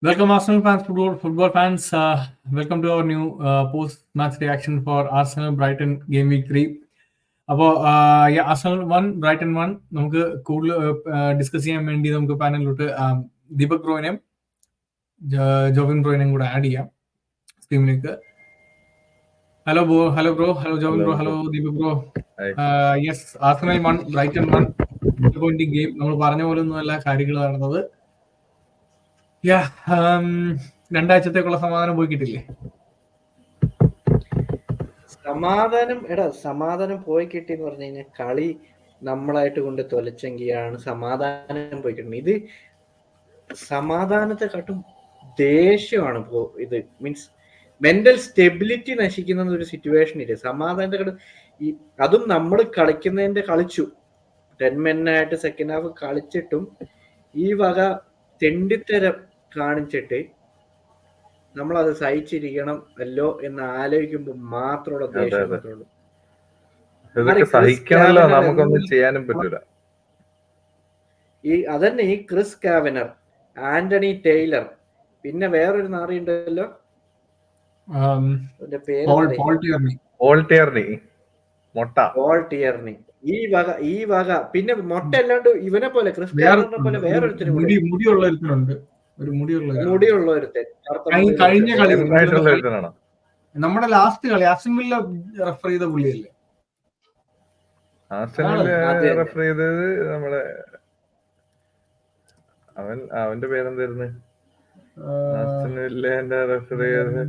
Welcome, Arsenal fans, football fans. Welcome to our new post-match reaction for Arsenal Brighton game week 3. അപ്പോൾ Arsenal 1, Brighton 1 നമുക്ക് കൂടുതൽ discuss ചെയ്യാൻ വേണ്ടി നമുക്ക് പാനലിലോട്ട് ദീപക് ബ്രോയിനെയും ജോവിൻ ബ്രോയിനെയും കൂടെ ആഡ് ചെയ്യാം സ്ക്രീനിലേക്ക്. Hello bro, hello Jovin bro, hello Deepak bro. Yes, Arsenal 1, Brighton 1 game. നമ്മൾ പറഞ്ഞ പോലെ ഒന്നുമല്ല കാര്യങ്ങൾ നടന്നത്. രണ്ടാഴ്ചത്തേക്കുള്ള സമാധാനം പോയി കിട്ടില്ലേ? സമാധാനം പോയി കിട്ടി എന്ന് പറഞ്ഞു കഴിഞ്ഞാൽ കളി നമ്മളായിട്ട് കൊണ്ട് തൊലച്ചെങ്കിയാണ് സമാധാനം പോയി കിട്ടുന്നത്. ഇത് സമാധാനത്തെക്കാട്ടും ദേഷ്യമാണ് ഇത്. മീൻസ് മെന്റൽ സ്റ്റെബിലിറ്റി നശിക്കുന്ന ഒരു സിറ്റുവേഷൻ ഇല്ല. സമാധാനത്തെക്കാട്ടും അതും നമ്മൾ കളിച്ചു 10 മെന്നായിട്ട് സെക്കൻഡ് ഹാഫ് കളിച്ചിട്ടും ഈ വക തെണ്ടിത്തരം കാണിച്ചിട്ട് നമ്മളത് സഹിച്ചിരിക്കണം അല്ലോ എന്ന് ആലോചിക്കുമ്പോൾ മാത്രമുള്ള ദേഷ്യം. നമുക്കൊന്നും ചെയ്യാനും പറ്റൂല. അതന്നെ ഈ ക്രിസ് കാവനർ, ആന്റണി ടൈലർ, പിന്നെ വേറൊരു നാറിയുണ്ടല്ലോ, പോൾ ടിയർണി. ഈ വക പിന്നെ മൊട്ട അല്ലാണ്ട് ഇവനെ പോലെ ക്രിസ് കാവനറിനെ പോലെ വേറൊരുത്തരും മുടിയുള്ള ഒരുത്തൻ കഴിഞ്ഞ കളി നമ്മുടെ ലാസ്റ്റ് കളി ആസ്റ്റൺ വില്ല റെഫർ ചെയ്ത പുള്ളിയല്ലേ? റെഫർ ചെയ്തത് നമ്മുടെ അവന്റെ പേരെന്തായിരുന്നു? ആസ്റ്റൺ വില്ലേന്റെ റെഫർ ചെയ്തത്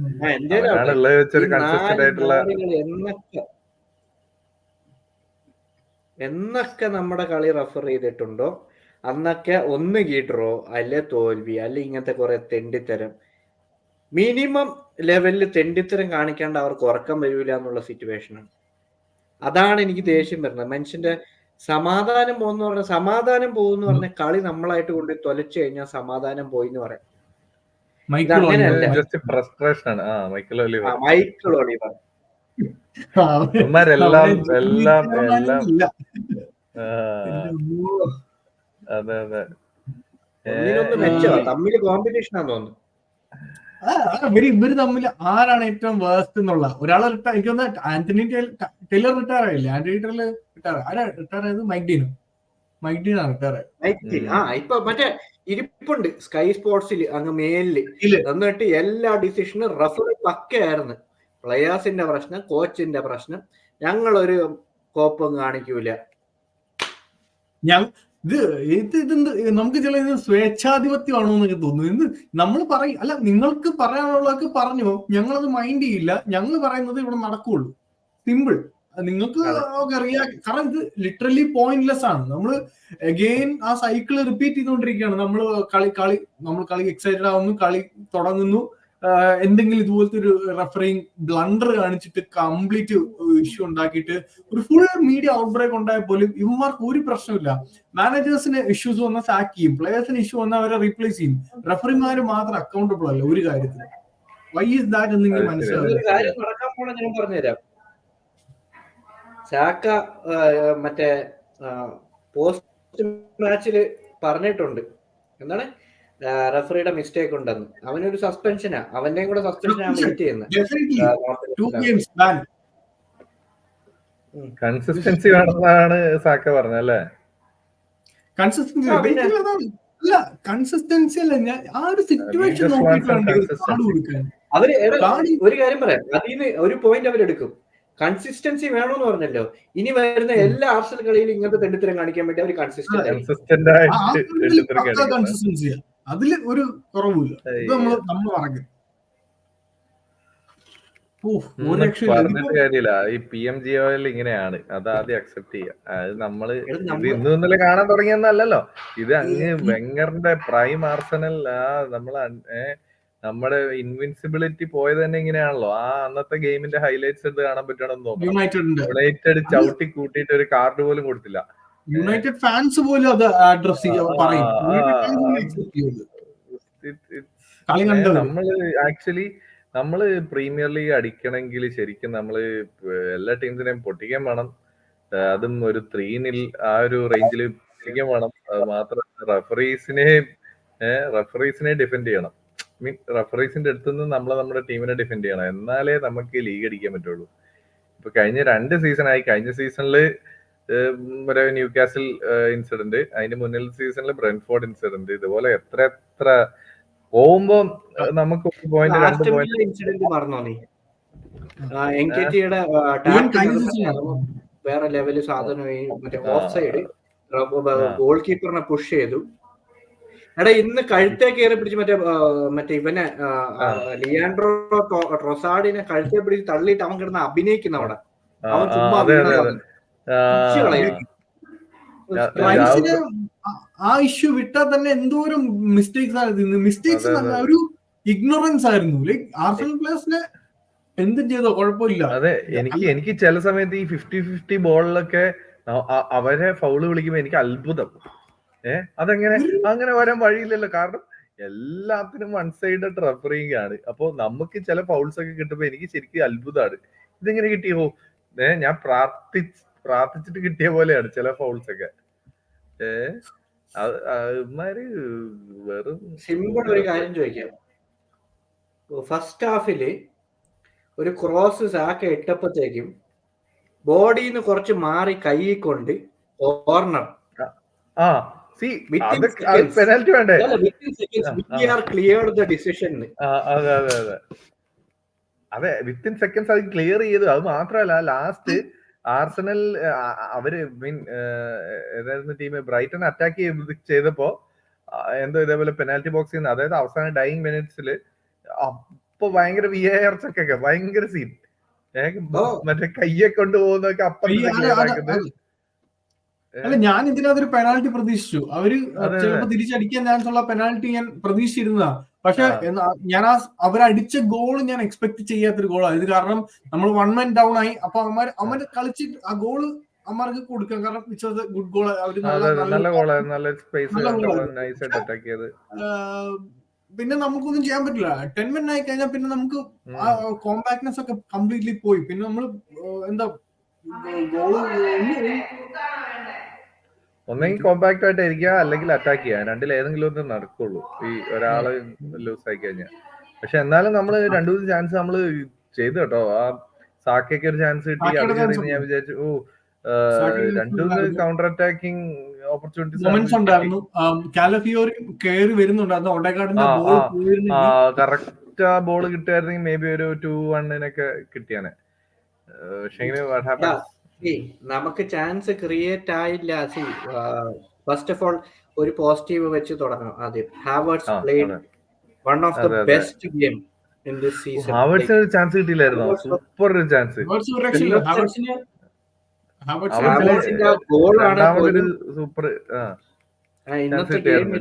എന്നൊക്കെ നമ്മുടെ കളി റെഫർ ചെയ്തിട്ടുണ്ടോ അന്നൊക്കെ ഒന്നുകിൽ ഡ്രോ അല്ലെ തോൽവി അല്ലെ ഇങ്ങനത്തെ കുറെ തെണ്ടിത്തരം. മിനിമം ലെവലിൽ തെണ്ടിത്തരം കാണിക്കാണ്ട് അവർക്ക് ഉറക്കം വരില്ല എന്നുള്ള സിറ്റുവേഷനാണ്. അതാണ് എനിക്ക് ദേഷ്യം വരുന്നത്. മനുഷ്യന്റെ സമാധാനം പോകുന്ന പറഞ്ഞ കളി നമ്മളായിട്ട് കൊണ്ട് തൊലച്ചു കഴിഞ്ഞാൽ സമാധാനം പോയി എന്ന് പറയാം. മൈക്കിൾ ഒലിവർ തമ്മില് കോമ്പറ്റീഷനാന്ന് തോന്നുന്നു. ഇവര് തമ്മിൽ ആരാണ് ഏറ്റവും വേസ്റ്റ് എന്നുള്ള ഒരാളെ എനിക്ക് തോന്നുന്നത് ആന്റണി ടൈലർ റിട്ടയർ ആയില്ലേ? ആന്റണി ടൈലർ റിട്ടയർ ആയത് മൈക്ക് ഡീനാണ് റിട്ടയർ ആയത്. ഇപ്പൊ മറ്റേ ഇരിപ്പുണ്ട് സ്കൈ സ്പോർട്സിൽ അങ്ങ് മേലില്. എന്നിട്ട് എല്ലാ ഡിസിഷനും റഫറി പക്കയായിരുന്നു. പ്ലെയേഴ്സിന്റെ പ്രശ്നം, കോച്ചിന്റെ പ്രശ്നം, ഞങ്ങളൊരു കോപ്പം കാണിക്കൂല. നമുക്ക് ചില സ്വേച്ഛാധിപത്യമാണോ എന്നൊക്കെ തോന്നുന്നു. എന്ത് നമ്മൾ പറയും, അല്ല നിങ്ങൾക്ക് പറയാനുള്ളതൊക്കെ പറഞ്ഞോ, ഞങ്ങളത് മൈൻഡ് ചെയ്യില്ല, ഞങ്ങൾ പറയുന്നത് ഇവിടെ നടക്കുള്ളൂ. സിമ്പിൾ. നിങ്ങൾക്ക് അറിയാം. കാരണം ഇത് ലിറ്ററലി പോയിന്റ്ലെസ് ആണ്. നമ്മൾ അഗെയിൻ ആ സൈക്കിള് റിപ്പീറ്റ് ചെയ്തുകൊണ്ടിരിക്കുകയാണ്. നമ്മൾ കളി എക്സൈറ്റഡ് ആവുന്നു, കളി തുടങ്ങുന്നു, എന്തെങ്കിലും ഇതുപോലത്തെ ഒരു റെഫറിങ് ബ്ലണ്ടർ കാണിച്ചിട്ട് കംപ്ലീറ്റ് ഇഷ്യൂ ഉണ്ടാക്കിയിട്ട് ഒരു ഫുൾ മീഡിയ ഔട്ട് ബ്രേക്ക് ഉണ്ടായാൽ പോലും ഇവന്മാർക്ക് ഒരു പ്രശ്നമില്ല. മാനേജേഴ്സിന് ഇഷ്യൂസ് വന്നാൽ സാക്ക് ചെയ്യും, പ്ലേയേഴ്സിന് ഇഷ്യൂ വന്നാൽ അവരെ റീപ്ലേസ് ചെയ്യും. റെഫറിമാര് മാത്രം അക്കൗണ്ടബിൾ അല്ല ഒരു കാര്യത്തിന്. വൈ ഈസ് ദാറ്റ് എന്ന് എനിക്ക് മനസ്സിലാവും. ഞാൻ പറഞ്ഞുതരാം. സാക്ക മറ്റേ പോസ്റ്റ് മാച്ചില് പറഞ്ഞിട്ടുണ്ട് എന്താണ് റഫറിയുടെ മിസ്റ്റേക്ക് ഉണ്ടെന്ന്. അവനൊരു സസ്പെൻഷനാ, അവന്റെയും കൂടെ സസ്പെൻഷനാണ് വെയിറ്റ് ചെയ്യുന്നത്. കൺസിസ്റ്റൻസി വേണമെന്നാണ് സാക്ക പറഞ്ഞല്ലേ? കൺസിസ്റ്റൻസി അല്ല, ഞാൻ ആ ഒരു സിറ്റുവേഷൻ നോക്കിയിട്ടാണ് അവര് ഒരു കാര്യം പറയാം. അതിന് ഒരു പോയിന്റ് അവരെടുക്കും. കൺസിസ്റ്റൻസി വേണമെന്ന് പറഞ്ഞല്ലോ. ഇനി വരുന്ന എല്ലാ ആർസണൽ കളിയിലും ഇങ്ങനത്തെ തെണ്ടിത്തരം കാണിക്കാൻ വേണ്ടി അവർ കൺസിസ്റ്റന്റ് അതില് ഒരു കുറവില്ല. ഇത് നമ്മൾ പറഞ്ഞു പറഞ്ഞിട്ട് കാര്യമില്ല. ഈ PMGOL ഇങ്ങനെയാണ്, അത് ആദ്യം അക്സെപ്റ്റ് ചെയ്യുക. അത് നമ്മള് ഇത് ഇന്നലെ കാണാൻ തുടങ്ങിയെന്നല്ലോ. ഇത് അങ്ങ് വെങ്ങറിന്റെ പ്രൈം ആർസണൽ നമ്മുടെ ഇൻവിൻസിബിലിറ്റി പോയത് തന്നെ ഇങ്ങനെയാണല്ലോ. ആ അന്നത്തെ ഗെയിമിന്റെ ഹൈലൈറ്റ്സ് എടുത്ത് കാണാൻ പറ്റണമെന്ന് തോന്നുന്നു. യുണൈറ്റഡ് ചവിട്ടി കൂട്ടിയിട്ട് ഒരു കാർഡ് പോലും കൊടുത്തില്ല. യുണൈറ്റഡ് ഫാൻസ് പോലും അത് അഡ്രസ് പറയും. നമ്മള് പ്രീമിയർ ലീഗ് അടിക്കണമെങ്കിൽ ശരിക്കും നമ്മള് എല്ലാ ടീംസിനെയും പൊട്ടിക്കാൻ വേണം. അതും ഒരു 3-0 ആ ഒരു റേഞ്ചിൽ പൊട്ടിക്കാൻ വേണം. അത് മാത്രം റഫറീസിനെ ഡിഫെൻഡ് ചെയ്യണം. മീൻ റഫറീസിന്റെ അടുത്തുനിന്ന് നമ്മുടെ ടീമിനെ ഡിഫെൻഡ് ചെയ്യണം, എന്നാലേ നമുക്ക് ലീഗ് അടിക്കാൻ പറ്റുള്ളൂ. ഇപ്പൊ കഴിഞ്ഞ 2 സീസണായി. കഴിഞ്ഞ സീസണില് ഒരു ന്യൂ കാസിൽ ഇൻസിഡന്റ്, അതിന്റെ മുന്നിൽ സീസണിൽ ബ്രെൻഫോർഡ് ഇൻസിഡന്റ്, ഇതുപോലെ എത്ര പോകുമ്പോ നമുക്ക് 1 പോയിന്റ് 2 പോയിന്റ് ഇൻസിഡന്റ് പറഞ്ഞോ നീ? എൻകെടിയുടെ വേറെ ലെവല് സാധനം, മറ്റേ ഓഫ് സൈഡ് ഗോൾ കീപ്പറിനെ പുഷ് ചെയ്തു. എടാ ഇന്ന് കഴുത്തെ കയറി പിടിച്ച് മറ്റേ ഇവനെ ലിയാൻഡ്രോ ട്രൊസാർഡിനെ കഴുത്തെ പിടിച്ച് തള്ളിയിട്ട് അവൻ കിടന്ന് അഭിനയിക്കുന്ന അവിടെ. അവൻ ചുമ്മാ ആ ഇഷ്യൂ വിട്ടാൽ തന്നെ എന്തോരം മിസ്റ്റേക്സ് ആയിരുന്നു. മിസ്റ്റേക്സ് ഒരു ഇഗ്നോറൻസ് ആയിരുന്നു. ലൈക് ആർസണൽ പ്ലേയേഴ്സിനെ എന്തും ചെയ്തോ കുഴപ്പമില്ല. അതെ, എനിക്ക് ചില സമയത്ത് ഈ 50-50 ബോളിലൊക്കെ അവരെ ഫൗള് വിളിക്കുമ്പോ എനിക്ക് അത്ഭുതം. അതെങ്ങനെ അങ്ങനെ വരാൻ വഴിയില്ലല്ലോ. കാരണം എല്ലാത്തിനും വൺ സൈഡ് റഫറിങ് ആണ്. അപ്പൊ നമുക്ക് ചില ഫൗൾസ് ഒക്കെ കിട്ടുമ്പോ എനിക്ക് ശരിക്കും അത്ഭുതമാണ്, ഇതെങ്ങനെ കിട്ടിയോ. ഞാൻ പ്രാർത്ഥിച്ചിട്ട് കിട്ടിയ പോലെയാണ് ചില ഫൗൾസ് ഒക്കെ. വെറും സിമ്പിൾ ഒരു കാര്യം ചോദിക്കാം. ഫസ്റ്റ് ഹാഫില് ഒരു ക്രോസ് സാക്ക ഇട്ടപ്പോഴത്തേക്കും ബോഡിന്ന് കുറച്ച് മാറി കൈ കൊണ്ട് കോർണർ പെനാൽറ്റി വേണ്ടേ? അതെ, വിത്തിൻ സെക്കൻഡ്സ് അത് ക്ലിയർ ചെയ്തു. അത് മാത്രമല്ല ലാസ്റ്റ് ആർസണൽ അവര് ഏതായിരുന്നു ടീം, ബ്രൈറ്റൺ അറ്റാക്ക് ചെയ്തപ്പോ എന്തോ ഇതേപോലെ പെനാൽറ്റി ബോക്സിൽ നിന്ന്, അതായത് അവസാന ഡൈയിങ് മിനിറ്റ്സില് അപ്പൊ ഭയങ്കര VAR ചെക്കൊക്കെ ഭയങ്കര സീൻ. മറ്റേ കയ്യെ കൊണ്ട് പോകുന്നൊക്കെ അപ്പം അല്ല, ഞാൻ ഇതിനകത്തൊരു പെനാൽറ്റി പ്രതീക്ഷിച്ചു. അവര് ചിലപ്പോ തിരിച്ചടിക്കാൻ ചാൻസ് ഉള്ള പെനാൽറ്റി ഞാൻ പ്രതീക്ഷിച്ചിരുന്നതാ. പക്ഷെ ഞാൻ അവരടിച്ച ഗോൾ ഞാൻ എക്സ്പെക്ട് ചെയ്യാത്തൊരു ഗോളാണ് ഇത്. കാരണം നമ്മൾ 1 man ഡൗൺ ആയി. അപ്പൊ അവന്മാര് കളിച്ചിട്ട് ആ ഗോള് അമ്മമാർക്ക് കൊടുക്കാം. കാരണം it's was A good goal. പിന്നെ നമുക്കൊന്നും ചെയ്യാൻ പറ്റില്ല. 10 men ആയി കഴിഞ്ഞാൽ പിന്നെ നമുക്ക് ആ കോമ്പാക്ട്നെസ് ഒക്കെ കംപ്ലീറ്റ്ലി പോയി. പിന്നെ നമ്മൾ എന്താ ഒന്നെങ്കിൽ കോമ്പാക്ട് ആയിട്ട് ഇരിക്കുക, അല്ലെങ്കിൽ അറ്റാക്ക് ചെയ്യാം. രണ്ടിൽ ഏതെങ്കിലും ഒന്ന് നടക്കുള്ളൂ ഈ ഒരാള് ലൂസ് ആയി കഴിഞ്ഞാൽ. പക്ഷെ എന്നാലും നമ്മള് 2-3 ചാൻസ് നമ്മള് ചെയ്തു കേട്ടോ. ആ സാക്കയ്ക്ക് ഒരു ചാൻസ് കിട്ടി, അത് ഞാൻ വിചാരിച്ചു 2 കൗണ്ടർ അറ്റാക്കിംഗ് ഓപ്പർച്യൂണിറ്റീസ് ഉണ്ടായിരുന്നു. കാലഫിയോറി കേറി വരുന്നുണ്ടായിരുന്നു. ഓഡെഗാർഡിന്റെ ബോൾ കറക്റ്റ് ആ ബോൾ കിട്ടുമായിരുന്നെങ്കിൽ മേ ബി ഒരു 2-1 കിട്ടിയാനെ. നമുക്ക് ചാൻസ് ക്രിയേറ്റ് ആയില്ല. ഫസ്റ്റ് ഓഫ് ഓൾ ഒരു പോസിറ്റീവ് വെച്ച് തുടങ്ങണം ആദ്യം. Havertz played one of the best game in this season. ഹാവേർട്സിന് ഒരു ചാൻസ് കിട്ടിയില്ലായിരുന്നോ? സൂപ്പർ ഒരു ചാൻസ്. സൂപ്പർ ഇന്നത്തെ ഗെയിമില്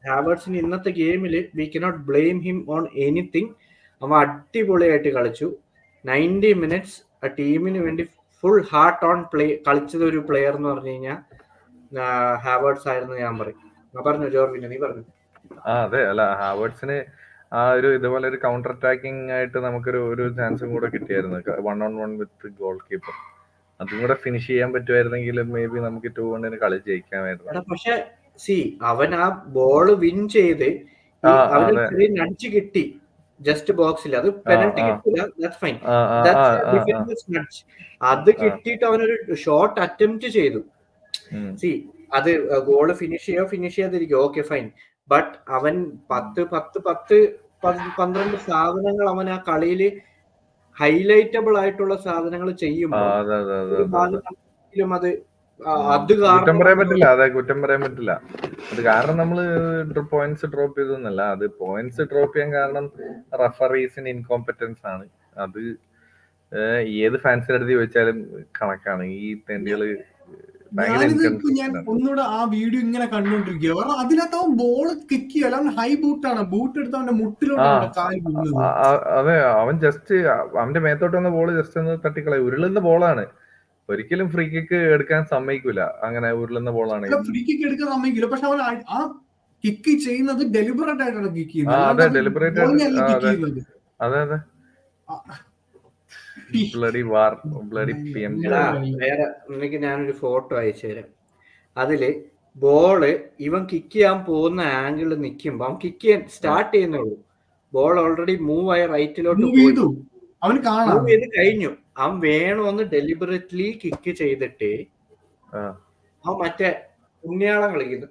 ഹാവേർട്സിന് ഇന്നത്തെ ഗെയിമില് we cannot blame him on anything. അവൻ അടിപൊളിയായിട്ട് കളിച്ചു. 90 minutes ആ ടീമിന് വേണ്ടി ഫുൾ ഹാർട്ട് ഓൺ പ്ലേ കളിച്ചത് ഒരു പ്ലെയർ എന്ന് പറഞ്ഞു കഴിഞ്ഞാൽ ഹാവേർട്സ് ആയിരുന്നു ഞാൻ പറയും. പറഞ്ഞു ജോർവിന്, നീ പറഞ്ഞു. അതെ, അല്ല ഹാവേർട്സിന് ആ ഒരു ഇതുപോലെ ഒരു കൗണ്ടർ അറ്റാക്കിംഗ് ആയിട്ട് നമുക്കൊരു ചാൻസും കൂടെ കിട്ടിയായിരുന്നു. 1-on-1 വിത്ത് ഗോൾ കീപ്പർ. അതും കൂടെ ഫിനിഷ് ചെയ്യാൻ പറ്റുമായിരുന്നെങ്കിൽ മേ ബി നമുക്ക് 2-1 കളി ജയിക്കാമായിരുന്നു. പക്ഷെ അവൻ ആ ബോള് വിൻ ചെയ്ത് അവന് നടിച്ചു കിട്ടി ജസ്റ്റ് ബോക്സിൽ. അത് പെനൽറ്റി കിട്ടില്ല, ദാറ്റ്സ് ഫൈൻ. അത് കിട്ടിയിട്ട് അവനൊരു ഷോട്ട് അറ്റംപ്റ്റ് ചെയ്തു. അത് ഗോള് ഫിനിഷ് ചെയ്യാതിരിക്കും, ഓക്കെ ഫൈൻ. ബട്ട് അവൻ 10-12 സാധനങ്ങൾ അവൻ ആ കളിയില് ഹൈലൈറ്റബിൾ ആയിട്ടുള്ള സാധനങ്ങൾ ചെയ്യുമ്പോൾ അത് കുറ്റം പറയാൻ പറ്റില്ല. അതെ, കുറ്റം പറയാൻ പറ്റില്ല. അത് കാരണം നമ്മള് പോയിന്റ്സ് ഡ്രോപ്പ് ചെയ്തൊന്നല്ല. അത് പോയിന്റ്സ് ഡ്രോപ്പ് ചെയ്യാൻ കാരണം റഫറീസിന് ഇൻകോമ്പറ്റൻസ് ആണ്. അത് ഏത് ഫാൻസിന്റെ അടുത്ത് ചോദിച്ചാലും കണക്കാണ്. ഈ തെണ്ടികള് ഞാൻ ഒന്നുകൂടെ ആ വീഡിയോ ഇങ്ങനെ കണ്ടോണ്ടിരിക്കുക. കാരണം അതിനകത്ത് അവൻ ബോൾ കിക്ക് ചെയ്യല്ല, അവൻ ഹൈ ബൂട്ടാണ്. ബൂട്ട് എടുത്ത് അവന്റെ മുട്ടിലോട്ടാണ് കാൽ വീഴുന്നത്. അതെ, അവൻ ജസ്റ്റ് അവന്റെ മേത്തോട്ട് വന്ന ബോള് ജസ്റ്റ് ഒന്ന് തട്ടിക്കളയും. ഉരുളുന്ന ബോളാണ്. ഒരിക്കലും ഫ്രീ കിക്ക് എടുക്കാൻ സമ്മതിക്കൂല. അങ്ങനെ ഉരുളുന്ന ബോളാണ്. ഫ്രീ കിക്ക് എടുക്കാൻ സമ്മതിക്കില്ല. പക്ഷെ അവൻ ആ കിക്ക് ചെയ്യുന്നത് ഡെലിബറേറ്റ് ആയിട്ടാണ് കിക്ക് ചെയ്യുന്നത്. അതെ, ഡെലിബറേറ്റ്. അതെ അതെ. വേറെ ഞാനൊരു ഫോട്ടോ അയച്ചു തരാം. അതില് ബോള് ഇവൻ കിക്ക് ചെയ്യാൻ പോകുന്ന ആംഗിളിൽ നിൽക്കുമ്പോൾ അവൻ കിക്ക് ചെയ്യാൻ സ്റ്റാർട്ട് ചെയ്യുന്നുള്ളൂ, ബോൾ ഓൾറെഡി മൂവ് ആയി റൈറ്റിലോട്ട് മൂവ് പോയി, ചെയ്തു, അവന് കാണാം. മൂവ് ചെയ്ത് കഴിഞ്ഞു. അവൻ വേണമെന്ന് ഡെലിബറേറ്റ്ലി കിക്ക് ചെയ്തിട്ട് അവൻ മറ്റേ പുണ്യാളം കളിക്കുന്നു.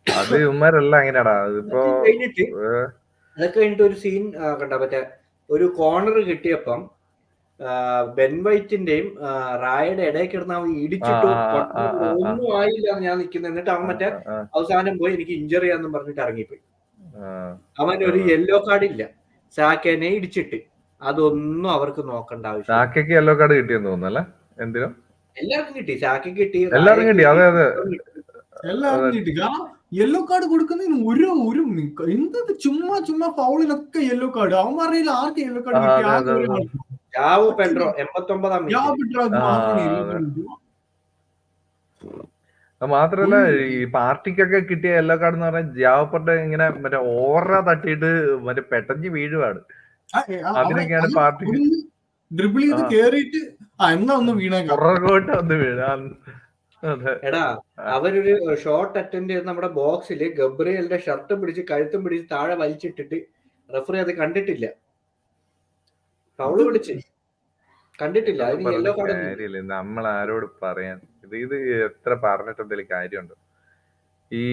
അത് ഇവന്മാരല്ല അങ്ങനെയാടാ. അതിപ്പോ അതൊക്കെ കഴിഞ്ഞിട്ട് ഒരു സീൻ കണ്ട, മറ്റേ ഒരു കോർണർ കിട്ടിയപ്പം ബെൻ വൈറ്റിന്റെയും റായയുടെ ഇടയിൽ കിടന്ന് അവൻ ഇടിച്ചിട്ട് ഒന്നും ആയില്ല ഞാൻ നിൽക്കുന്നത്. എന്നിട്ട് അവൻ മറ്റേ അവസാനം പോയി എനിക്ക് ഇഞ്ചറി ആണെന്നും പറഞ്ഞിട്ട് ഇറങ്ങിപ്പോയി. അവൻ ഒരു യെല്ലോ കാർഡ് ഇല്ല, സാക്കേനെ ഇടിച്ചിട്ട്. അതൊന്നും അവർക്ക് നോക്കേണ്ട ആവശ്യം. സാക്കയ്ക്ക് യെല്ലോ കാർഡ് കിട്ടിയെന്ന് തോന്നുന്നല്ലേ? എന്തിനും എല്ലാവർക്കും കിട്ടി, സാക്കയ്ക്ക് കിട്ടി, എല്ലാവർക്കും കിട്ടി. അതെ അതെ, എല്ലാവർക്കും കിട്ടി. കാരണം യെല്ലോ കാർഡ് കൊടുക്കുന്നതിന് ഒരു എന്തത് ചുമ്മാ ചുമ്മാ ഫൗളിനൊക്കെ യെല്ലോ കാർഡ്. അവന്മാരുടെ ആർക്ക് യെല്ലോ കാർഡ് കിട്ടി? ജാവോ പെഡ്രോ 89-ാം മാത്രല്ല ഈ പാർട്ടിക്കൊക്കെ കിട്ടിയ യെല്ലോ കാർഡ് എന്ന് പറഞ്ഞാൽ ജാവപ്പെട്ട ഇങ്ങനെ മറ്റേ ഓറ തട്ടിയിട്ട് മറ്റേ പെട്ടഞ്ഞ് വീഴുവാണ്. അതിനൊക്കെയാണ് പാർട്ടി ഡ്രിബിൾ ചെയ്ത് കേറിയിട്ട് എന്നാ ഒന്ന് പുറകോട്ട് വന്ന് വീഴാ. എടാ അവരൊരു ഷോട്ട് അറ്റൻഡ് ചെയ്ത് നമ്മുടെ ബോക്സിൽ ഗബ്രിയലിന്റെ ഷർട്ടും പിടിച്ച് കഴുത്തും പിടിച്ച് താഴെ വലിച്ചിട്ടിട്ട് റഫറി അത് കണ്ടിട്ടില്ല, ഫൗള് പിടിച്ച് കണ്ടിട്ടില്ല. അതിന് യെല്ലോ കാർഡ് നമ്മൾ ആരോട് പറയാൻ? ഇത് എത്ര പറഞ്ഞിട്ട് എന്തെങ്കിലും കാര്യമുണ്ടോ? ഈ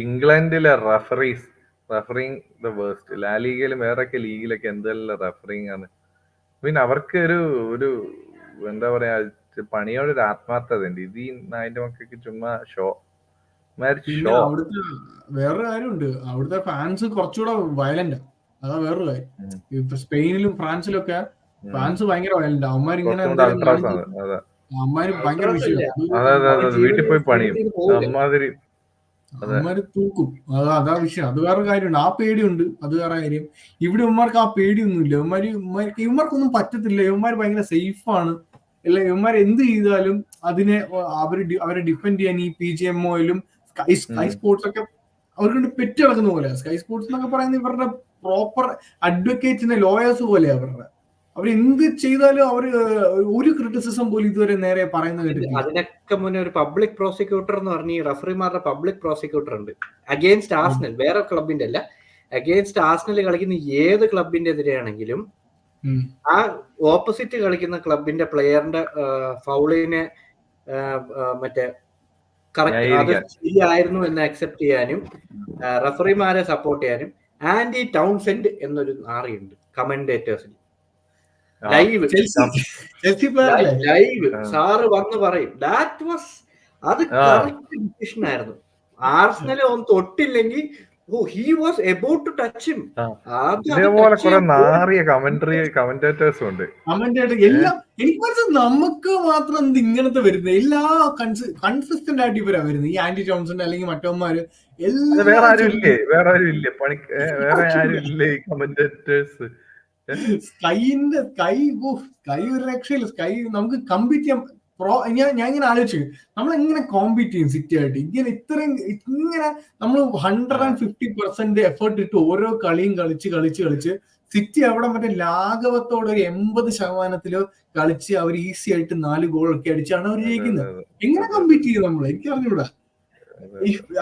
ഇംഗ്ലണ്ടിലെ റഫറിങ് ദ വേഴ്സ്റ്റ്. ലാലിഗയിലും വേറൊക്കെ ലീഗിലൊക്കെ എന്തെല്ലാം റഫറിങ് ആണ്. പിന്നെ അവർക്ക് ഒരു എന്താ പറയാ, പണിയോടൊരു ആത്മാർത്ഥത ഉണ്ട്. ഇത് ഈ അതിന്റെ മക്കൾക്ക് ചുമ്മാ ഷോ. അവിടുത്തെ വേറൊരു കാര്യമുണ്ട്, അവിടുത്തെ ഫാൻസ് കുറച്ചുകൂടെ വയലന്റ്. അതാ വേറൊരു കാര്യം. ഇപ്പൊ സ്പെയിനിലും ഫ്രാൻസിലും ഒക്കെ ഫാൻസ് ഭയങ്കര വയലന്റ്. അവന്മാരിങ്ങനെ അവന്മാര് ഭയങ്കര വിഷയം, വീട്ടിൽ പോയി പണിയും അമ്മാതിരി അവന്മാര് തൂക്കും. അതാ വിഷയം. അത് വേറെ കാര്യമുണ്ട്, ആ പേടിയുണ്ട്, അത് വേറെ കാര്യം. ഇവിടെ ഇവന്മാർക്ക് ആ പേടിയൊന്നുമില്ല. ഇവന്മാർക്കൊന്നും പറ്റത്തില്ല. ഇവന്മാർ ഭയങ്കര സേഫാണ്. അല്ല, ഇവന്മാർ എന്ത് ചെയ്താലും അതിനെ അവരെ ഡിഫെൻഡ് ചെയ്യാൻ ഈ PGMOയിലും സ്കൈ സ്പോർട്സ് ഒക്കെ അവർക്ക് പെറ്റ് കിടക്കുന്ന പോലെ. സ്കൈ സ്പോർട്സ് എന്നൊക്കെ പറയുന്നത് ഇവരുടെ പ്രോപ്പർ അഡ്വക്കേറ്റ്സിന്റെ ലോയേഴ്സ് പോലെ. അവരെന്ത് ചെയ്താലും അവർ ഒരു ക്രിറ്റിസിസം പോലും ഇതുവരെ നേരെ പറയുന്നത് കേട്ടിട്ടില്ല. അതിനൊക്കെ മുന്നേ ഒരു പബ്ലിക് പ്രോസിക്യൂട്ടർ എന്ന് പറഞ്ഞ ഈ റഫറിമാരുടെ പബ്ലിക് പ്രോസിക്യൂട്ടർ ഉണ്ട് അഗെയിൻസ്റ്റ് ആർസണൽ. വേറെ ക്ലബിന്റെ അല്ല, അഗെയിൻസ്റ്റ് ആർസണൽ കളിക്കുന്ന ഏത് ക്ലബിന്റെ എതിരെയാണെങ്കിലും ആ ഓപ്പോസിറ്റ് കളിക്കുന്ന ക്ലബിന്റെ പ്ലെയറിന്റെ ഫൗളിനെ മറ്റേ കറക്റ്റ് അത് ശരിയായിരുന്നു എന്ന് അക്സെപ്റ്റ് ചെയ്യാനും റഫറിമാരെ സപ്പോർട്ട് ചെയ്യാനും ആൻഡി ടൗൺസെന്റ് എന്നൊരു നാറിയുണ്ട് കമന്റേറ്റേഴ്സിൽ. ലൈവ് സാറ് വന്ന് പറയും ദാറ്റ് വാസ് അത് കറക്റ്റ് ഡിസിഷൻ ആയിരുന്നു. ആർസണൽ ഒന്ന് തൊട്ടില്ലെങ്കിൽ he was about to touch him. അതേപോലെ കുറെ നാറിയ കമന്റേറ്റേഴ്സും ഉണ്ട്. എല്ലാം എനിക്ക് മനസ്സിലായി. നമുക്ക് മാത്രം എന്ത് ഇങ്ങനത്തെ വരുന്നത്? എല്ലാ കൺസിസ്റ്റന്റ് ആയിട്ട് ഇവരാ വരുന്നത്. ഈ ആന്റി ടൗൺസൺ അല്ലെങ്കിൽ മറ്റവന്മാര് എല്ലാം. വേറെ ആരും ഇല്ലേ കമന്റേറ്റേഴ്സ്? സ്കൈ ഒരു രക്ഷയില്ല. സ്കൈ നമുക്ക് കമ്പീറ്റ് ചെയ്യാൻ ഞാൻ ഇങ്ങനെ ആലോചിച്ചു, നമ്മൾ എങ്ങനെ കോമ്പീറ്റ് ചെയ്യും സിറ്റി ആയിട്ട്? ഇങ്ങനെ നമ്മൾ 150% എഫേർട്ട് ഇട്ട് ഓരോ കളിയും കളിച്ച് സിറ്റി അവിടെ മറ്റേ ലാഘവത്തോടെ ഒരു 80% കളിച്ച് അവർ ഈസി ആയിട്ട് 4 ഗോളൊക്കെ അടിച്ചാണ് അവർ ജയിക്കുന്നത്. എങ്ങനെ കമ്പീറ്റ് ചെയ്യും നമ്മൾ? എനിക്ക് അറിഞ്ഞൂടാ.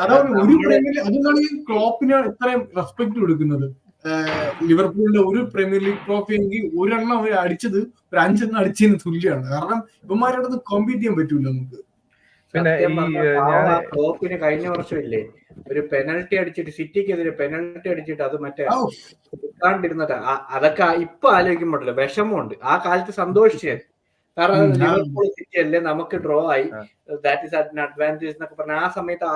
അതാണ് ഒരു പ്രീമിയർ ലീഗ്. അതുകൊണ്ടാണ് ഈ ക്ലോപ്പിന് ഇത്രയും റെസ്പെക്ട് കൊടുക്കുന്നത്. ലിവർപൂളിന്റെ ഒരു പ്രീമിയർ ലീഗ് ട്രോഫി എങ്കിൽ ഒരെണ്ണം അവർ അടിച്ചത് ഒരു 5 എണ്ണം അടിച്ചതിന് തുല്യമാണ്. കാരണം ഇവന്മാരോട് കോമ്പീറ്റ് ചെയ്യാൻ പറ്റൂല നമുക്ക്. ക്ലോപ്പിന് കഴിഞ്ഞ വർഷമില്ലേ ഒരു പെനൽറ്റി അടിച്ചിട്ട്, സിറ്റിക്കെതിരെ പെനൽറ്റി അടിച്ചിട്ട് അത് മറ്റേ കിട്ടാണ്ടിരുന്നിട്ട്, അതൊക്കെ ഇപ്പൊ ആലോചിക്കുമ്പോഴല്ലോ വിഷമമുണ്ട്. ആ കാലത്ത് സന്തോഷിച്ചേ, കാരണം ലിവർപൂൾ സിറ്റി അല്ലേ, നമുക്ക് ഡ്രോ ആയി, ദാറ്റ് ഈസ് അൻ അഡ്വാൻറ്റേജ് എന്നൊക്കെ പറഞ്ഞ ആ സമയത്ത്.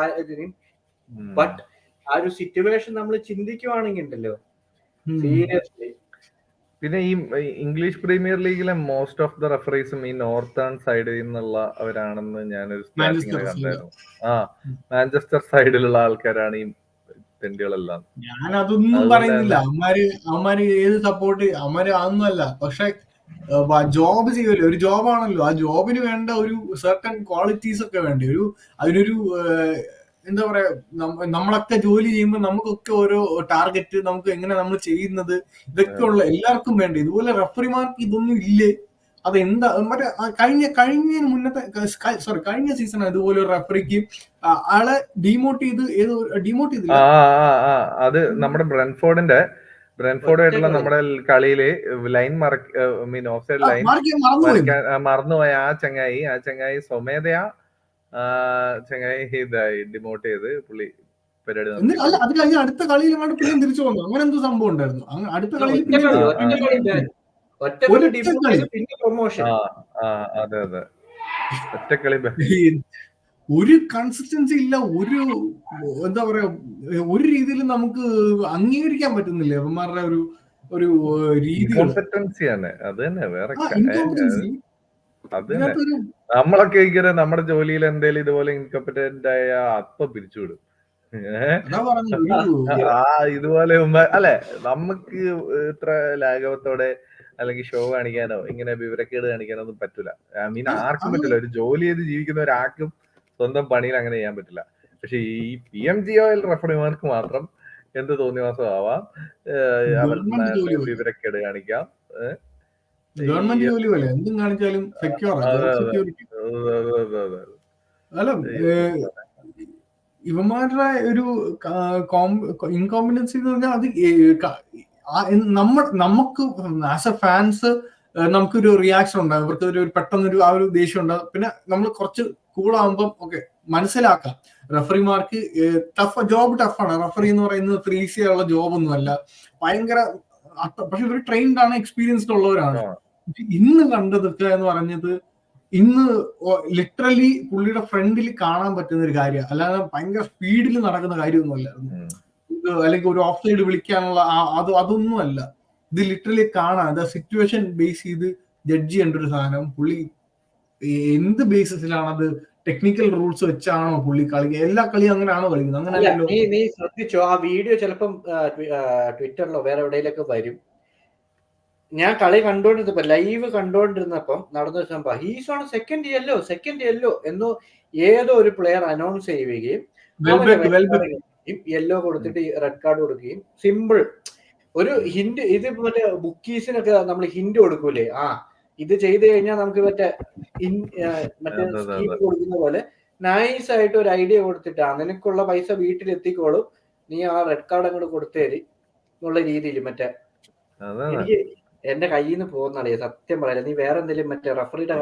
ബട്ട് ആ ഒരു സിറ്റുവേഷൻ നമ്മൾ ചിന്തിക്കുവാണെങ്കിൽ ഉണ്ടല്ലോ സീരിയസ്ലി. പിന്നെ ഈ ഇംഗ്ലീഷ് പ്രീമിയർ ലീഗിലെ മോസ്റ്റ് ഓഫ് ദ റഫറീസും ഈ നോർത്തേൺ സൈഡിൽ നിന്നുള്ള അവരാണെന്ന് ഞാനൊരു സ്റ്റാറ്റിങ്ങിനെ കണ്ടായിരുന്നു. മാഞ്ചസ്റ്റർ സൈഡിലുള്ള ആൾക്കാരാണ് ഈ തെണ്ടികളെല്ലാം. ഞാൻ അതൊന്നും പറയുന്നില്ല. അവന്മാര് ഏത് സപ്പോർട്ട് അവന്മാര് അതൊന്നുമല്ല. പക്ഷെ ജോബ് ചെയ്യുമല്ലോ, ഒരു ജോബാണല്ലോ. ആ ജോബിന് വേണ്ട ഒരു സർട്ടൻ ക്വാളിറ്റീസ് ഒക്കെ വേണ്ടേ. അതിനൊരു എന്താ പറയാ, നമ്മളൊക്കെ ജോലി ചെയ്യുമ്പോൾ നമുക്കൊക്കെ ഓരോ ടാർഗറ്റ്, നമുക്ക് എങ്ങനെ നമ്മൾ ചെയ്യുന്നത്, ഇതൊക്കെ ഉള്ള എല്ലാവർക്കും വേണ്ട. ഇതുപോലെ റഫറിമാർക്ക് ഇതൊന്നും ഇല്ലേ? അതെന്താ മറ്റേ കഴിഞ്ഞ സീസൺ ഇതുപോലെ ഒരു റെഫറിക്ക് ആളെ ഡിമോട്ട് ചെയ്തില്ല. അത് നമ്മുടെ ബ്രെൻഫോർഡ് ആയിട്ടുള്ള നമ്മുടെ കളിയില് ലൈൻ ഓഫ് സൈഡ് ലൈൻ മറന്നുപോയ ആ ചങ്ങായി സ്വമേധയാ ചങ്ങായി ഇതായി ഡിമോട്ട് ചെയ്ത് പുള്ളി പരിപാടി അല്ല അത് കഴിഞ്ഞ അടുത്ത കളിയിൽ പിന്നെ തിരിച്ചു വന്നു. അങ്ങനെ എന്തോ സംഭവം ഉണ്ടായിരുന്നു. അടുത്ത കളിയിൽ അതെ ഒറ്റക്കളി ഒരു കൺസിസ്റ്റൻസി ഇല്ല. ഒരു എന്താ പറയാ, ഒരു രീതിയിൽ നമുക്ക് അംഗീകരിക്കാൻ പറ്റുന്നില്ല ഇവന്മാരുടെ ഒരു രീതി. ഇൻകോമ്പറ്റൻസിയാണ് അത് തന്നെ. വേറെ അത് തന്നെ. നമ്മളൊക്കെ ഇങ്ങനെ നമ്മുടെ ജോലിയിൽ എന്തെങ്കിലും ഇതുപോലെ ഇൻകോമ്പറ്റന്റ് ആയ അപ്പൊ പിരിച്ചുവിടും. ഇതുപോലെ അല്ലെ, നമുക്ക് ഇത്ര ലാഘവത്തോടെ അല്ലെങ്കിൽ ഷോ കാണിക്കാനോ ഇങ്ങനെ വിവരക്കേട് കാണിക്കാനോ ഒന്നും പറ്റൂല. ആർക്കും പറ്റില്ല. ഒരു ജോലി ചെയ്ത് ജീവിക്കുന്ന ഒരാൾക്കും സ്വന്തം പണിയിൽ അങ്ങനെ ചെയ്യാൻ പറ്റില്ല. പക്ഷെ ഈ PMGOL റഫറിമാർക്ക് മാത്രം എന്ത് തോന്നിവാസം ആവാം, വിവരക്കേട് കാണിക്കാം. ഗവൺമെന്റ് ജോലി പോലെ എന്തും കാണിച്ചാലും സെക്യൂർ. അല്ല, ഇവന്മാരുടെ ഒരു ഇൻകോമ്പിറ്റൻസി എന്ന് പറഞ്ഞാൽ അത് നമുക്ക് ആസ് എ ഫാൻസ് നമുക്കൊരു റിയാക്ഷൻ ഉണ്ടാകും. ഇവർക്ക് ഒരു പെട്ടെന്നൊരു ആ ഒരു ദേഷ്യം ഉണ്ടാകും. പിന്നെ നമ്മൾ കുറച്ച് കൂളാകുമ്പം ഓക്കെ മനസ്സിലാക്കാം. റഫറിമാർക്ക് ടഫാണ്. റഫറി എന്ന് പറയുന്നത് 3C ഉള്ള ജോബൊന്നുമല്ല, ഭയങ്കര. പക്ഷെ ഇവർ ട്രെയിൻഡ് ആണ്, എക്സ്പീരിയൻസ്ഡ് ഉള്ളവരാണ്. ഇന്ന് കണ്ടതൊക്കെ എന്ന് പറഞ്ഞത് ഇന്ന് ലിറ്ററലി പുള്ളിയുടെ ഫ്രണ്ടിൽ കാണാൻ പറ്റുന്ന ഒരു കാര്യമാണ്, അല്ലാതെ ഭയങ്കര സ്പീഡിൽ നടക്കുന്ന കാര്യമൊന്നുമല്ലായിരുന്നു. അല്ലെങ്കിൽ ഒരു ഓഫ് സൈഡ് വിളിക്കാനുള്ള അതൊന്നും അല്ല. ഇത് ലിറ്ററലി കാണാം. സിറ്റുവേഷൻ ബേസ് ചെയ്ത് ജഡ്ജ് ചെയ്യേണ്ട ഒരു സാധനം. പുള്ളി എന്ത് ബേസിസിലാണ് അത്? ടെക്നിക്കൽ റൂൾസ് വെച്ചാണോ പുള്ളി കളിക്കുക? എല്ലാ കളിയും അങ്ങനെയാണോ കളിക്കുന്നത്? അങ്ങനെയല്ലോ. നീ ശ്രദ്ധിച്ചോ, ആ വീഡിയോ ചിലപ്പം ട്വിറ്ററിലോ വേറെ എവിടെയെങ്കിലൊക്കെ വരും. ഞാൻ കളി കണ്ടോണ്ടിരുന്നപ്പോ, ലൈവ് കണ്ടോണ്ടിരുന്നപ്പം നടന്ന സംഭവം, ഹീസ് ഓൺ സെക്കൻഡ് യെല്ലോ എന്ന് ഏതോ ഒരു പ്ലെയർ അനൗൺസ് ചെയ്യുകയും യെല്ലോ കൊടുത്തിട്ട് റെഡ് കാർഡ് കൊടുക്കുകയും, സിമ്പിൾ ഒരു ഹിന്റ്. ഇത് മറ്റേ ബുക്കീസിനൊക്കെ നമ്മൾ ഹിന്റ് കൊടുക്കൂലേ, ഇത് ചെയ്ത് കഴിഞ്ഞാൽ നമുക്ക് മറ്റേ സ്കീം കൊടുക്കുന്ന പോലെ നൈസ് ആയിട്ട് ഒരു ഐഡിയ കൊടുത്തിട്ടാ നിനക്കുള്ള പൈസ വീട്ടിലെത്തിക്കോളും, നീ ആ റെഡ് കാർഡ് അങ്ങോട്ട് കൊടുത്തേരി എന്നുള്ള രീതിയിൽ. മറ്റേ എനിക്ക് എന്റെ കയ്യിൽ നിന്ന് പോകുന്നറിയാം സത്യം പറയാ. നീ വേറെ എന്തെങ്കിലും മറ്റേ റഫറിയുടെ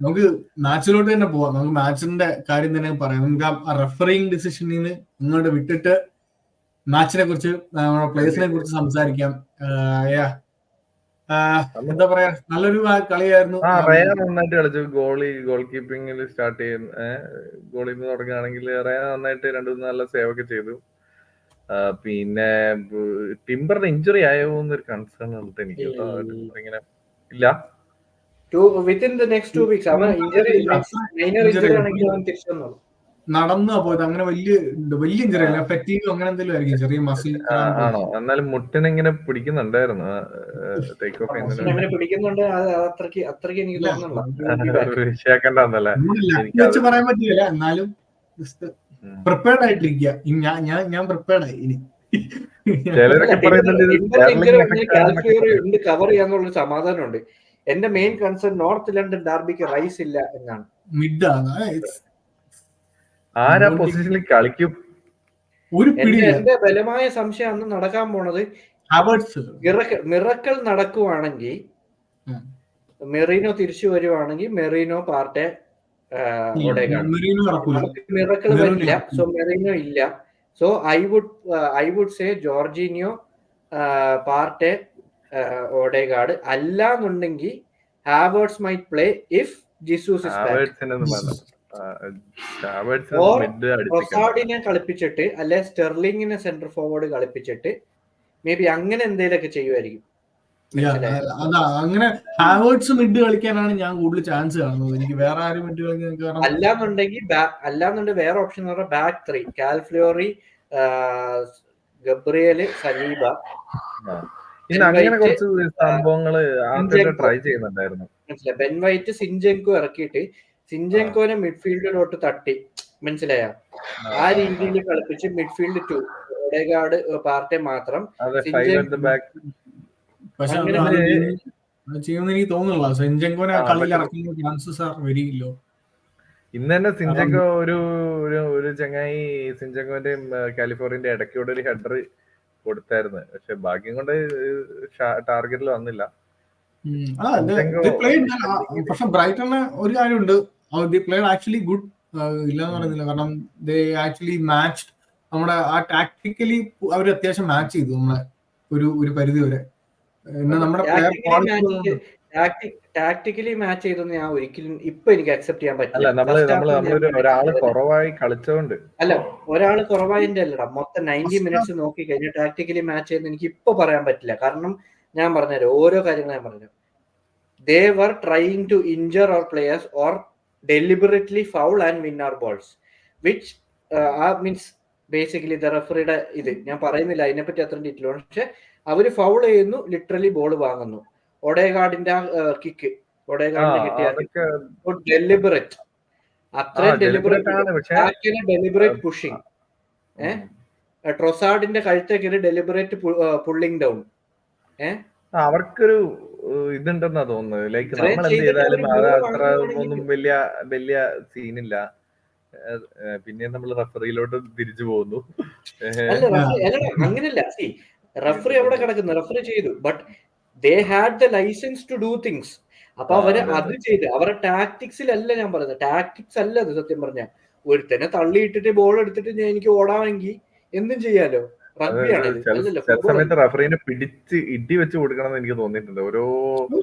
നമുക്ക് മാച്ചിലോട്ട് തന്നെ പോവാം. നമുക്ക് മാച്ചിന്റെ കാര്യം തന്നെ പറയാം. നമുക്ക് ആ റഫറിങ് ഡിസിഷനിൽ നിന്ന് ഇങ്ങോട്ട് വിട്ടിട്ട് മാച്ചിനെ കുറിച്ച്, നമ്മുടെ പ്ലേയേഴ്സിനെ കുറിച്ച് സംസാരിക്കാം. എന്താ പറയാ, നല്ലൊരു കളിയായിരുന്നു. റയാൻ നന്നായിട്ട് കളിച്ചു. ഗോൾ കീപ്പിംഗിൽ സ്റ്റാർട്ട് ചെയ്യും. ഗോളിൽ നിന്ന് തുടങ്ങുകയാണെങ്കിൽ റയാൻ നന്നായിട്ട് 2-3 നല്ല സേവ് ഒക്കെ ചെയ്തു. പിന്നെ ടിംബറിന് ഇഞ്ചുറി ആയോ എന്നൊരു കൺസേൺ ഉണ്ട് എനിക്ക്. ഇങ്ങനെ ഇല്ല, നടന്നാ പോയത്. അങ്ങനെ വലിയ ഇഞ്ചുറി അല്ല, ഫറ്റീഗ് അങ്ങനെ എന്തെങ്കിലും ആയിരിക്കും, ചെറിയ മസിൽ ആണോ? എന്നാലും മുട്ടിനെ ഇങ്ങനെ പിടിക്കുന്നുണ്ടായിരുന്നു. പറയാൻ പറ്റില്ല. എന്നാലും പ്രിപ്പയർഡ് ആയിട്ടിരിക്കുക. ഞാൻ പ്രിപ്പയർഡ് ആയി. ഇനി കവർ ചെയ്യാന്നുള്ള സമാധാനമുണ്ട്. എന്റെ മെയിൻ കൺസേൺ നോർത്ത് ലണ്ടൻ ഡാർബിക്ക് റൈസ് ഇല്ല എന്നാണ്. മിഡ് ആണ്, ആരാ പൊസിഷനിൽ കളിക്കും? എന്റെ ബലമായ സംശയം അന്ന് നടക്കാൻ പോണത് മിറക്കൽ നടക്കുവാണെങ്കിൽ, മെറീനോ തിരിച്ചു വരുവാണെങ്കിൽ മെറീനോ പാർട്ടെ മിറക്കൽ വരില്ല. സോ മെറീനോ ഇല്ല. So I would say Jorginho, Partey, Odegaard. അല്ലാന്നുണ്ടെങ്കിൽ Havertz might play if Jesus is back. റൊസാർഡിനെ കളിപ്പിച്ചിട്ട് അല്ലെ സ്റ്റെർലിങ്ങിനെ സെന്റർ ഫോർവേഡ് കളിപ്പിച്ചിട്ട് മേ ബി അങ്ങനെ എന്തെങ്കിലുമൊക്കെ ചെയ്യുമായിരിക്കും. അങ്ങനെ ഹാവേർട്സ് മിഡ് കളിക്കാനാണ് ഞാൻ കൂടുതൽ ചാൻസ് കാണുന്നത്. എനിക്ക് വേറെ ആരും മിഡ് കളിക്കാൻ. അല്ലാന്നുണ്ടെങ്കിൽ വേറെ ഓപ്ഷൻ എന്ന് പറഞ്ഞാൽ ബാക്ക് 3 കാൽഫ്ലോറി, ഗബ്രിയേല്, സലീബ. അങ്ങനെ കുറച്ച് സംഭവങ്ങള് ട്രൈ ചെയ്യുന്നുണ്ടായിരുന്നു. മനസ്സിലായി. ബെൻ വൈറ്റ് സിൻജെങ്കോ ഇറക്കിയിട്ട് സിൻജെങ്കോനെ മിഡ്ഫീൽഡിലോട്ട് തട്ടി, മനസ്സിലായ ആ രീതിയിൽ കളിപ്പിച്ച് മിഡ്ഫീൽഡ് 2 ഒഡേഗാർഡ് പാർട്ടി മാത്രം. അതെ, 5 at the back. പക്ഷെ അങ്ങനെ അത് ഇത് അത് ചെയ്യുമെന്ന് എനിക്ക് തോന്നുന്നില്ല. സെഞ്ചങ്കോനെ ആ, കളിയിൽ പക്ഷെ ഇറക്കുന്ന ചാൻസസ് ആർ വെരി ലോ. ഇന്ന് തന്നെ കാരണം സിഞ്ചങ്കോ ഒരു ചങ്ങായി സിഞ്ചങ്കോന്റെയും കാലിഫോർണിയന്റെ ഇടയ്ക്കൂടെ ഒരു ഹെഡർ കൊടുത്തായിരുന്നു. പക്ഷെ ഭാഗ്യം കൊണ്ട് ടാർഗറ്റിൽ വന്നില്ല. സിഞ്ചങ്കോ പക്ഷെ ബ്രൈറ്റണ് ഒരു കാര്യമുണ്ട്, പ്ലേഡ് ആക്ച്വലി ഗുഡ്, ഇല്ലെന്ന് പറയുന്നില്ല. കാരണം ദേ ആക്ച്വലി മാച്ച് നമ്മുടെ ആ ടാക്ടിക്കലി അവർ അത്യാവശ്യം മാച്ച് ചെയ്തു നമ്മളെ ഒരു പരിധി വരെ. പിന്നെ നമ്മുടെ പ്ലെയർ ക്വാളിറ്റി ടാക്ടിക്കലി മാച്ച് ചെയ്തെന്ന് ഞാൻ ഒരിക്കലും ഇപ്പൊ എനിക്ക് അക്സെപ്റ്റ് ചെയ്യാൻ അല്ല, പറ്റില്ല. ഒരാള് കുറവായി കളിച്ചോണ്ട് അല്ല, ഒരാള് കുറവായതിന്റെ അല്ലടാ, മൊത്തം 90 മിനിറ്റ്സ് നോക്കി കഴിഞ്ഞാൽ ടാക്ടിക്കലി മാച്ച് ചെയ്യുന്ന എനിക്ക് ഇപ്പൊ പറയാൻ പറ്റില്ല. കാരണം ഞാൻ പറഞ്ഞുതരാം, ഓരോ കാര്യങ്ങൾ ഞാൻ പറഞ്ഞു. They were trying to injure our players or deliberately foul and win our balls, which means basically the referee ഇത് ഞാൻ പറയുന്നില്ല അതിനെപ്പറ്റി അത്ര ഡീറ്റെയിൽ, പക്ഷെ അവര് ഫൗൾ ചെയ്യുന്നു, ലിറ്ററലി ബോൾ വാങ്ങുന്നു. ഒഡേഗാർഡിന്റെ കിക്ക്, ഒഡേഗാർഡിന് കിട്ടിയ ഡെലിബറേറ്റ്, അത്രയും ഡെലിബറേറ്റ് പുഷിങ്. ട്രൊസാർഡിന്റെ കഴുത്തേക്ക് ഡെലിബറേറ്റ് പുള്ളിങ് ഡൗൺ. അവർക്കൊരു ഇതുണ്ടെന്നാ തോന്നുന്നത്. ലൈക്ക് നമ്മൾ എന്ത് ചെയ്താലും അത് അത്ര ഒന്നും വലിയ സീനില്ല. പിന്നെ നമ്മൾ റഫറിയിലോട്ട് തിരിച്ചു പോകുന്നു. അങ്ങനല്ല, റഫറി അവിടെ കിടക്കുന്നു, റഫറി ചെയ്തു, but they had the licence to do things. അപ്പൊ അവര് അത് ചെയ്ത് അവരുടെ ടാക്ടിക്സിലല്ല ഞാൻ പറയുന്നത്, ടാക്ടിക്സ് അല്ല അത്. സത്യം പറഞ്ഞാൽ ഒരുത്തനെ തള്ളിയിട്ടിട്ട് ബോൾ എടുത്തിട്ട് എനിക്ക് ഓടാമെങ്കിൽ എന്തും ചെയ്യാലോ. ചില സമയത്ത് റഫറീനെ പിടിച്ച് ഇടി വെച്ച് കൊടുക്കണം എന്ന് എനിക്ക് തോന്നിയിട്ടുണ്ട്.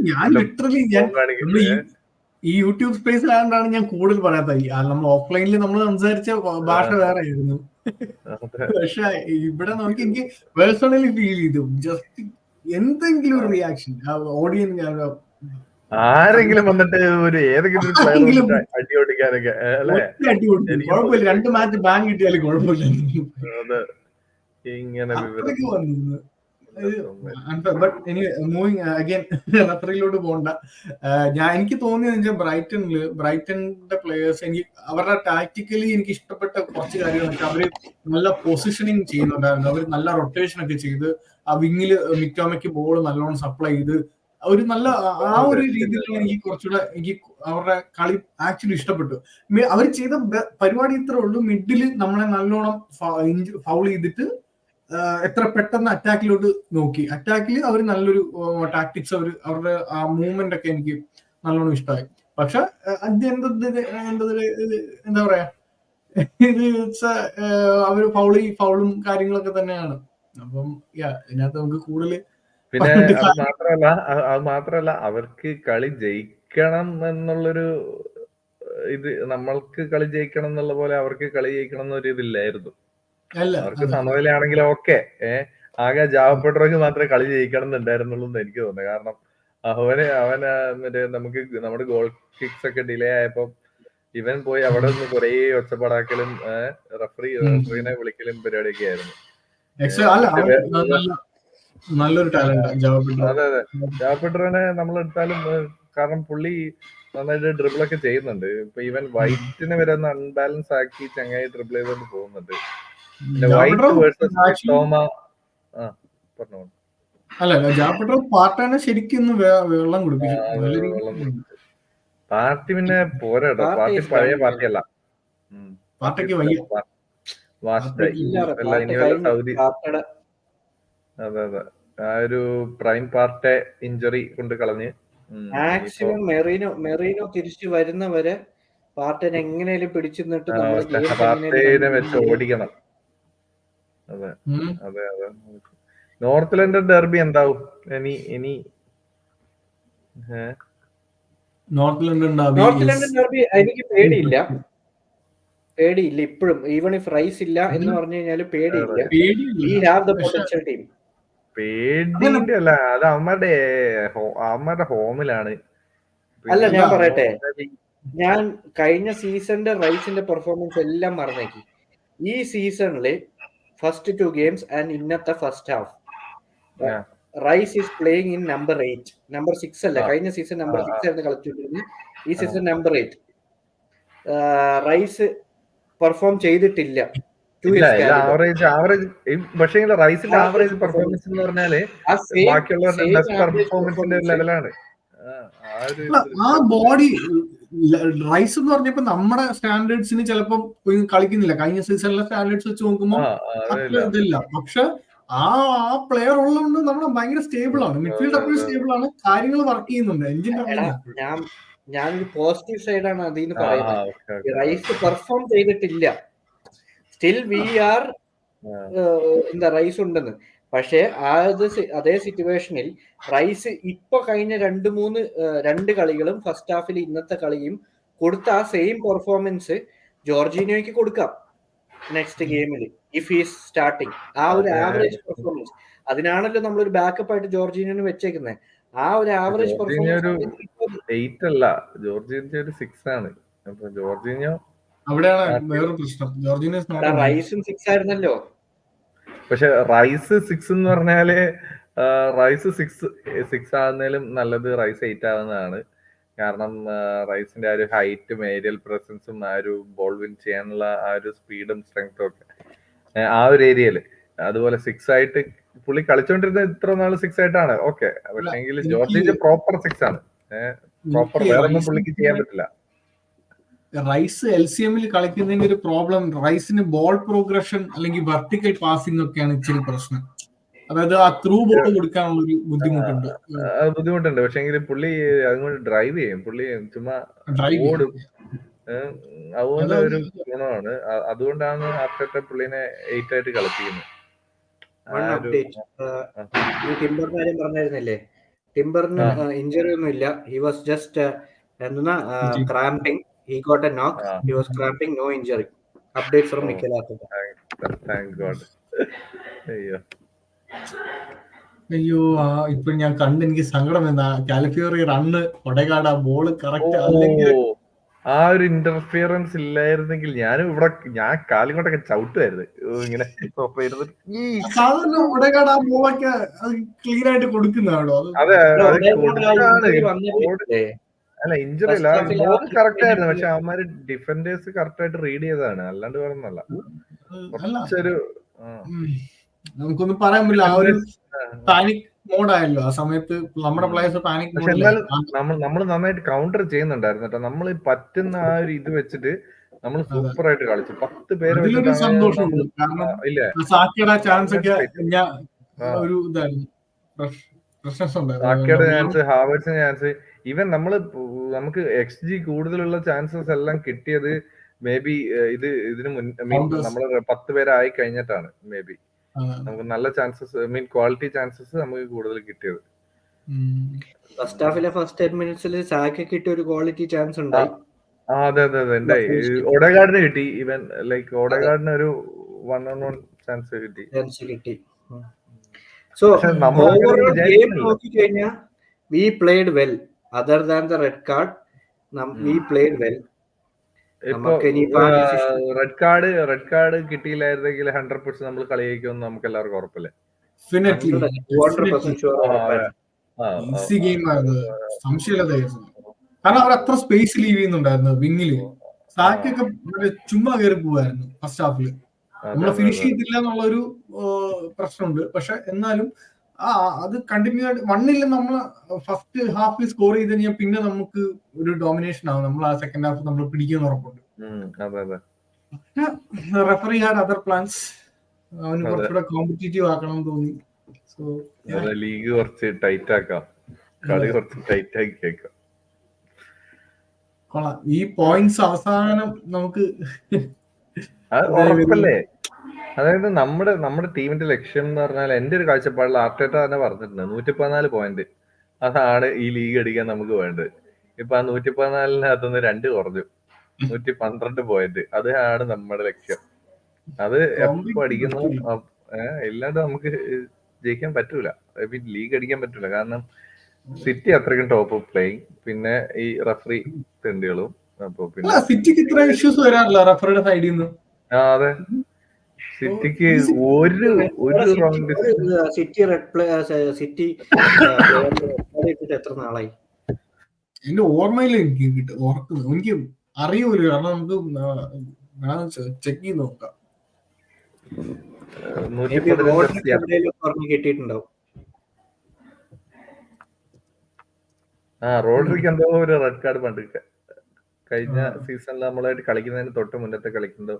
ഞാൻ ലിറ്ററലി ഈ യൂട്യൂബ് സ്പേസിലായതുകൊണ്ടാണ് ഞാൻ കൂടുതൽ പറയാത്തത്. നമ്മൾ ഓഫ്ലൈനിൽ നമ്മൾ സംസാരിച്ച ഭാഷ വേറെ ആയിരുന്നു. പക്ഷെ ഇവിടെ നോക്കി എനിക്ക് പേഴ്സണലി ഫീൽ ചെയ്തു, ജസ്റ്റ് എന്തെങ്കിലും ഒരു റിയാക്ഷൻ ഓഡിയൻസ് ആരെങ്കിലും വന്നിട്ട് ഏതെങ്കിലും അടി ഓടിക്കാനൊക്കെ കുഴപ്പമില്ല, 2 മാച്ച് ബാൻ കിട്ടിയാലും കുഴപ്പമില്ല. ഇങ്ങനെ റഫറിയിലോട്ട് പോകണ്ട. എനിക്ക് തോന്നിയത് ബ്രൈറ്റന്റെ പ്ലേയേഴ്സ് എനിക്ക് അവരുടെ ടാക്ടിക്കലി എനിക്ക് ഇഷ്ടപ്പെട്ട കുറച്ച് കാര്യങ്ങളൊക്കെ അവര് നല്ല പൊസിഷനിങ് ചെയ്യുന്നുണ്ടായിരുന്നു. അവർ നല്ല റൊട്ടേഷൻ ഒക്കെ ചെയ്ത് ആ വിങ്ങില് മിറ്റോമയ്ക്ക് ബോൾ നല്ലോണം സപ്ലൈ ചെയ്ത് ഒരു നല്ല ആ ഒരു രീതിയിലുള്ള എനിക്ക് കുറച്ചുകൂടെ എനിക്ക് അവരുടെ കളി ആക്ച്വലി ഇഷ്ടപ്പെട്ടു. അവർ ചെയ്ത പരിപാടി ഇത്രേ ഉള്ളൂ, മിഡില് നമ്മളെ നല്ലോണം ഫൗൾ ചെയ്തിട്ട് എത്ര പെട്ടെന്ന് അറ്റാക്കിലോട്ട് നോക്കി. അറ്റാക്കിൽ അവർ നല്ലൊരു ടാക്ടിക്സ്, അവരുടെ ആ മൂവ്മെന്റ് ഒക്കെ എനിക്ക് നല്ലോണം ഇഷ്ടമായി. പക്ഷെ എന്താ പറയാ, ഇത് അവര് ഫൗളും കാര്യങ്ങളൊക്കെ തന്നെയാണ്. അപ്പം ഇതിനകത്ത് നമുക്ക് കൂടുതൽ പിന്നെ അത് മാത്രല്ല അവർക്ക് കളി ജയിക്കണം എന്നുള്ളൊരു ഇത്, നമ്മൾക്ക് കളി ജയിക്കണം എന്നുള്ള പോലെ അവർക്ക് കളി ജയിക്കണം എന്നൊരു ഇതില്ലായിരുന്നു. അവർക്ക് സമനിലയാണെങ്കിലും ഓക്കെ. ആകെ ജാവ പെഡ്രോയ്ക്ക് മാത്രമേ കളി ജയിക്കണം എന്നുണ്ടായിരുന്നുള്ളൂ എന്ന് എനിക്ക് തോന്നുന്നത്. കാരണം അവന് മറ്റേ നമ്മുടെ ഗോൾ കിക്സ് ഒക്കെ ഡിലേ ആയപ്പോ ഇവൻ പോയി അവിടെ നിന്ന് കുറേ ഒച്ചപ്പാടാക്കലും റഫറീനെ വിളിക്കലും പരിപാടിയൊക്കെ ആയിരുന്നു. നല്ലൊരു ടാലന്റ്. അതെ, ജാവ പെഡ്രോനെ നമ്മളെടുത്താലും, കാരണം പുള്ളി നന്നായിട്ട് ഡ്രിബിൾ ഒക്കെ ചെയ്യുന്നുണ്ട്. ഇപ്പൊ ഈവൻ വൈറ്റിനെ വരെ ഒന്ന് അൺബാലൻസ് ആക്കി ചങ്ങായി ഡ്രിബിൾ ചെയ്തുകൊണ്ട് പോകുന്നുണ്ട്. വൈറ്റ് വേഴ്സസ് ടോമ പാർട്ടിനെ ശരിക്കും വെള്ളം കുടിപ്പിച്ചു. പാർട്ടി പിന്നെ പോരാട്ടോ, പാർട്ടി പഴയ പാർട്ടിയല്ല. പാർട്ടിക്ക് വയ്യ. സൗദി. അതെ, ആ ഒരു പ്രൈം പാർട്ടി ഇഞ്ചുറി കൊണ്ട് കളഞ്ഞ് മാക്സിമം മെറീനോ തിരിച്ചു വരുന്നവരെ പാർട്ടിനെ എങ്ങനെയും പിടിച്ചു നിന്നിട്ട് പാർട്ടിനെ വെച്ച് ഓടിക്കണം. അതെ. നോർത്ത് ലണ്ടൻ ഡെർബി എന്താവും ഇനി? നോർത്ത് ലണ്ടൻ ഡെർബി എനിക്ക് പേടിയില്ല ഇപ്പോഴും. ഈവൺ ഇഫ് റൈസ് ഇല്ല എന്ന് പറഞ്ഞു കഴിഞ്ഞാൽ പേടിയില്ല. We have the potential team. പേടിന്റെ അല്ല, അത് അവന്മാരുടെ ഹോമിലാണ്. അല്ല, ഞാൻ പറയട്ടെ, ഞാൻ കഴിഞ്ഞ സീസണിന്റെ റൈസിന്റെ പെർഫോമൻസ് എല്ലാം മറന്നേക്കി. ഈ സീസണില് ഫസ്റ്റ് 2 ഗെയിംസ് ആൻഡ് ഇന്നത്തെ first half rice is playing in number 8, number 6 അല്ല. കഴിഞ്ഞ സീസൺ നമ്പർ 6 ആയിരുന്നു കളിച്ചുകൊണ്ടിരുന്നത്. ഈ സീസൺ നമ്പർ 8. റൈസ് പെർഫോം ചെയ്തിട്ടില്ല. to ഇല്ല his എല്ലാം caliber. ആവറേജ് പക്ഷേ റൈസിന്റെ Average ആവറേജ് performance. പെർഫോമൻസ് എന്ന് പറഞ്ഞാല് ആ ബാക്കിയുള്ളവരുടെ same ബെസ്റ്റ് average പെർഫോമൻസിന്റെ ഒരു performance ലെവലാണ്. ആ ഒരു അല്ല, ആ ബോഡി റൈസ് എന്ന് പറഞ്ഞപ്പോ നമ്മുടെ സ്റ്റാൻഡേർഡ്സിന് ചിലപ്പം കളിക്കുന്നില്ല. കഴിഞ്ഞ സീസണിലെ സ്റ്റാൻഡേർഡ്സ് വെച്ച് നോക്കുമ്പോൾ അത്ര അതില്ല. ഇതില്ല. പക്ഷെ ആ പ്ലെയർ ഉള്ളതുകൊണ്ട് നമ്മൾ ഭയങ്കര സ്റ്റേബിൾ ആണ്. മിഡ്ഫീൽഡ് അപ്പോഴും സ്റ്റേബിൾ ആണ്. കാര്യങ്ങൾ വർക്ക് ചെയ്യുന്നുണ്ട്. എഞ്ചിൻ എടാ, ഞാനൊരു പോസിറ്റീവ് സൈഡാണ് അതിന് പറയുന്നത്. റൈസ് പെർഫോം ചെയ്തിട്ടില്ല. സ്റ്റിൽ വി ആർ എന്താ റൈസ് ഉണ്ടെന്ന്. പക്ഷെ അതേ സിറ്റുവേഷനിൽ റൈസ് ഇപ്പൊ കഴിഞ്ഞ രണ്ട് കളികളും ഫസ്റ്റ് ഹാഫിൽ ഇന്നത്തെ കളിയും കൊടുത്ത ആ സെയിം പെർഫോമൻസ് ജോർജീനിയോയ്ക്ക് കൊടുക്കാം നെക്സ്റ്റ് ഗെയിമിൽ ഇഫ് ഹീസ് സ്റ്റാർട്ടിങ്. ആ ഒരു ആവറേജ് പെർഫോമൻസ്, അതിനാണല്ലോ നമ്മളൊരു ബാക്കപ്പ് ആയിട്ട് ജോർജീനിയോന് വെച്ചേക്കുന്നത്. ആ ഒരു ആവറേജ് പെർഫോമൻസ് 8 അല്ല, ജോർജീനിയോ ഒരു 6 ആണ്. അപ്പൊ ജോർജീനിയോ അവിടെയാണ് വേറൊരു പ്രശ്നം. ജോർജീനിയോ റൈസും 6 ആയിരുന്നല്ലോ. പക്ഷെ റൈസ് 6 എന്ന് പറഞ്ഞാല് റൈസ് 6 ആകുന്നതിലും നല്ലത് റൈസ് 8 ആവുന്നതാണ്. കാരണം റൈസിന്റെ ആ ഒരു ഹൈറ്റും ഏരിയൽ പ്രസൻസും ആ ഒരു ബോൾ വിൻ ചെയ്യാനുള്ള ആ ഒരു സ്പീഡും സ്ട്രെങ്ത്തും ഒക്കെ ആ ഒരു ഏരിയയില്. അതുപോലെ 6 ആയിട്ട് പുള്ളി കളിച്ചോണ്ടിരുന്ന ഇത്ര നാള് 6 ആയിട്ടാണ് ഓക്കെ. പക്ഷെ എങ്കിൽ ജോർജിന്റെ പ്രോപ്പർ 6 ആണ്. പ്രോപ്പർ വേറൊന്നും പുള്ളിക്ക് ചെയ്യാൻ പറ്റില്ല. റൈസ് LCMൽ കളിക്കുന്നതിന്റെ ഒരു പ്രോബ്ലം, റൈസിന് ബോൾ പ്രോഗ്രഷൻ അല്ലെങ്കിൽ വെർട്ടിക്കൽ പാസിംഗ് ഒക്കെയാണ് ഇച്ചിരി പ്രശ്നം. അതായത് ആ ത്രൂ ബോൾ കൊടുക്കാനുള്ള ഒരു ബുദ്ധിമുട്ടുണ്ട്. പക്ഷെ എങ്കിൽ പുള്ളി അതുകൊണ്ട് ഡ്രൈവ് ചെയ്യും. പുള്ളി ചുമ്മാ ഓടും. അതുപോലെ ഒരു ഗുണമാണ്. അതുകൊണ്ടാണ് ആഫ്റ്റർ പുള്ളിനെ 8 ആയിട്ട് കളിപ്പിക്കുന്നത്. ടിംബറിന്റെ കാര്യം പറഞ്ഞായിരുന്നില്ലേ? ടിംബറിന് ഇഞ്ചറി ഒന്നും ഇല്ല. He was just cramping. He got a knock. He was cramping, no injury. Updates from Mikel Arteta. Thank God. അയ്യോ, ഇപ്പൊ ഞാൻ കണ്ട് എനിക്ക് സങ്കടം എന്താ, കാലിഫിയോറി റണ്ണ് ഒടേകാട് ആ ബോള് കറക്റ്റ് അല്ലെങ്കിൽ ആ ഒരു ഇന്റർഫിയറൻസ് ഇല്ലായിരുന്നെങ്കിൽ ഞാൻ കാലും കൊണ്ടൊക്കെ ചവിട്ടുമായിരുന്നു ഇങ്ങനെ. സാധാരണ ഒടേകാട് ആ ബോളൊക്കെ ക്ലീൻ ആയിട്ട് കൊടുക്കുന്നതാണോ? അതെ, അല്ല ഇഞ്ചറി അല്ല, ബോൾ കറക്റ്റ് ആയിരുന്നു. പക്ഷെ അവന്മാര് ഡിഫൻഡേഴ്സ് കറക്റ്റ് ആയിട്ട് റീഡ് ചെയ്തതാണ്, അല്ലാണ്ട് പറഞ്ഞല്ല. കുറച്ചൊരു നമുക്കൊന്നും പറയാൻ പറ്റില്ല. ആ ഒരു പാനിക് മോഡായല്ലോ ആ സമയത്ത്. നമ്മുടെ പ്ലേയേഴ്സ് പാനിക് പക്ഷെ എന്നാലും നമ്മൾ നന്നായിട്ട് കൗണ്ടർ ചെയ്യുന്നുണ്ടായിരുന്നു കേട്ടോ. നമ്മൾ പറ്റുന്ന ആ ഒരു ഇത് വെച്ചിട്ട് നമ്മൾ സൂപ്പർ ആയിട്ട് കളിച്ചു. 10 പേര് സന്തോഷമുണ്ട്. കാരണം സാക്കിയുടെ ചാൻസ് ഒക്കെ ഒരു ഇതായിരുന്നു, സാക്കിയുടെ ചാൻസ്, ഹാവേർട്സിന്റെ ചാൻസ്, ഈവൻ നമുക്ക് XG കൂടുതലുള്ള ചാൻസസ് എല്ലാം കിട്ടിയത് മേ ബി ഇതിന് നമ്മള് 10 പേരായി കഴിഞ്ഞിട്ടാണ്. മേ ബി നമുക്ക് നല്ല ചാൻസസ്, ക്വാളിറ്റി ചാൻസസ് നമുക്ക് കൂടുതൽ കിട്ടിയത്. ഫസ്റ്റ് ഹാഫിലെ ഫസ്റ്റ് 10 മിനിറ്റ്സിൽ സാക്ക് കിട്ടിയ ഒരു ക്വാളിറ്റി ചാൻസ് ഉണ്ടായി. അതെ ഉണ്ടായി. ഓഡഗാർഡിന് കിട്ടി. ഈവൻ ലൈക്ക് ഓഡഗാർഡിന് ഒരു 1-on-1 ചാൻസ് കിട്ടി. So overall game നോക്കിക്കഴിഞ്ഞാൽ we played well. Other than the red card, we played well. Red card കിട്ടിയില്ലായിരുന്നെങ്കിൽ 100% നമ്മൾ കളി ജയിക്കുമെന്ന് നമുക്ക് എല്ലാവർക്കും ഉറപ്പല്ലേ? ഈസി ഗെയിം ആയിരുന്നു, സംശയമില്ലാതായിരുന്നു. കാരണം അവർ അത്ര സ്പേസ് ലീവ് ചെയ്യുന്നുണ്ടായിരുന്നു വിങ്ങില്. സാക്കൊക്കെ ചുമ്മാ കയറി പോവായിരുന്നു ഫസ്റ്റ് ഹാഫില്. നമ്മളെ ഫിനിഷ് ചെയ്തില്ല എന്നുള്ളൊരു പ്രശ്നമുണ്ട്. പക്ഷെ എന്നാലും അത് കണ്ടിന്യൂ ആയിട്ട് 1-ൽ നമ്മൾ ഫസ്റ്റ് ഹാഫിൽ സ്കോർ ചെയ്ത് കഴിഞ്ഞാൽ പിന്നെ നമുക്ക് ഒരു ഡോമിനേഷൻ ആവും. നമ്മൾ ആ സെക്കൻഡ് ഹാഫ് നമ്മൾ പിടിക്കുന്ന ഉറപ്പുണ്ട്. Referee had other plans. അവന് കുറച്ചുകൂടെ കോമ്പറ്റീറ്റീവ് ആക്കണം എന്ന് തോന്നി. ലീഗ് കുറച്ച് ടൈറ്റ് ആക്കാം, കളി കുറച്ച് ടൈറ്റ് ആക്കിയേക്കാം. ഈ പോയിന്റ്സ് അവസാനം നമുക്ക് ഉറപ്പല്ലേ? അതായത് നമ്മുടെ ടീമിന്റെ ലക്ഷ്യം എന്ന് പറഞ്ഞാൽ, എന്റെ ഒരു കാഴ്ചപ്പാടിൽ ആർട്ടേറ്റ തന്നെ പറഞ്ഞിട്ടുണ്ട് 114 പോയിന്റ് അതാണ് ഈ ലീഗ് അടിക്കാൻ നമുക്ക് വേണ്ടത്. ഇപ്പൊ ആ 114-ന് 2 കുറഞ്ഞു, 112 പോയിന്റ്. അതാണ് നമ്മുടെ ലക്ഷ്യം. അത് എപ്പോ അടിക്കുന്നു ഇല്ലാണ്ട് നമുക്ക് ജയിക്കാൻ പറ്റൂല, ലീഗ് അടിക്കാൻ പറ്റൂല. കാരണം സിറ്റി അത്രയ്ക്കും ടോപ്പ് പ്ലേയിങ്, പിന്നെ ഈ റഫറി തെണ്ടികളും. അപ്പൊ പിന്നെ സിറ്റിക്ക് ഇത്ര ഇഷ്യൂസ് വരാറില്ല റഫറിയുടെ സൈഡിൽ നിന്ന്. അതെ, സിറ്റിക്ക് ഒരു സിറ്റി എത്ര നാളായി എന്റെ ഓർമ്മയിൽ എനിക്ക് ഓർക്കുന്നു, എനിക്ക് അറിയൂല. കാരണം നമുക്ക് ചെക്ക് ചെയ്ത് നോക്കാം. കിട്ടിയിട്ടുണ്ടാവും. റോഡ്രിക്ക് എന്തോ ഒരു റെഡ് കാർഡ് പണ്ട് കഴിഞ്ഞ സീസണിൽ നമ്മളായിട്ട് കളിക്കുന്നതിന് തൊട്ട് മുന്നത്തെ കളിക്കുമ്പോ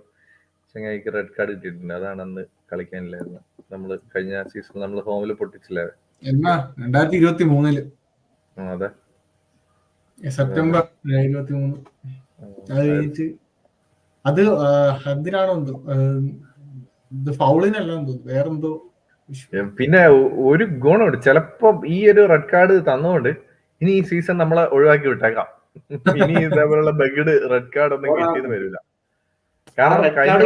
ചങ്ങായിക്ക് റെഡ് കാർഡ് കിട്ടിയിട്ടുണ്ട്. അതാണ് അന്ന് കളിക്കാനില്ലായിരുന്നു. നമ്മള് കഴിഞ്ഞ സീസൺ നമ്മൾ ഹോമില് പൊട്ടിച്ചില്ലേ? 2023 അതെ, സെപ്റ്റംബർ 23. അത് കഴിഞ്ഞിട്ട് അത് എന്തിനാണോ എന്തോ ഫൗളിനല്ല എന്തോ വേറെന്തോ. പിന്നെ ഒരു ഗുണമുണ്ട്, ചിലപ്പോ ഈ ഒരു റെഡ് കാർഡ് തന്നുകൊണ്ട് ഇനി ഈ സീസൺ നമ്മളെ ഒഴിവാക്കി വിട്ടേക്കാം. ഇനി ഇതേപോലുള്ള ബഗഡ് റെഡ് കാർഡ് ഒന്നും കിട്ടിയെന്ന് വരില്ല. കാരണം കഴിഞ്ഞ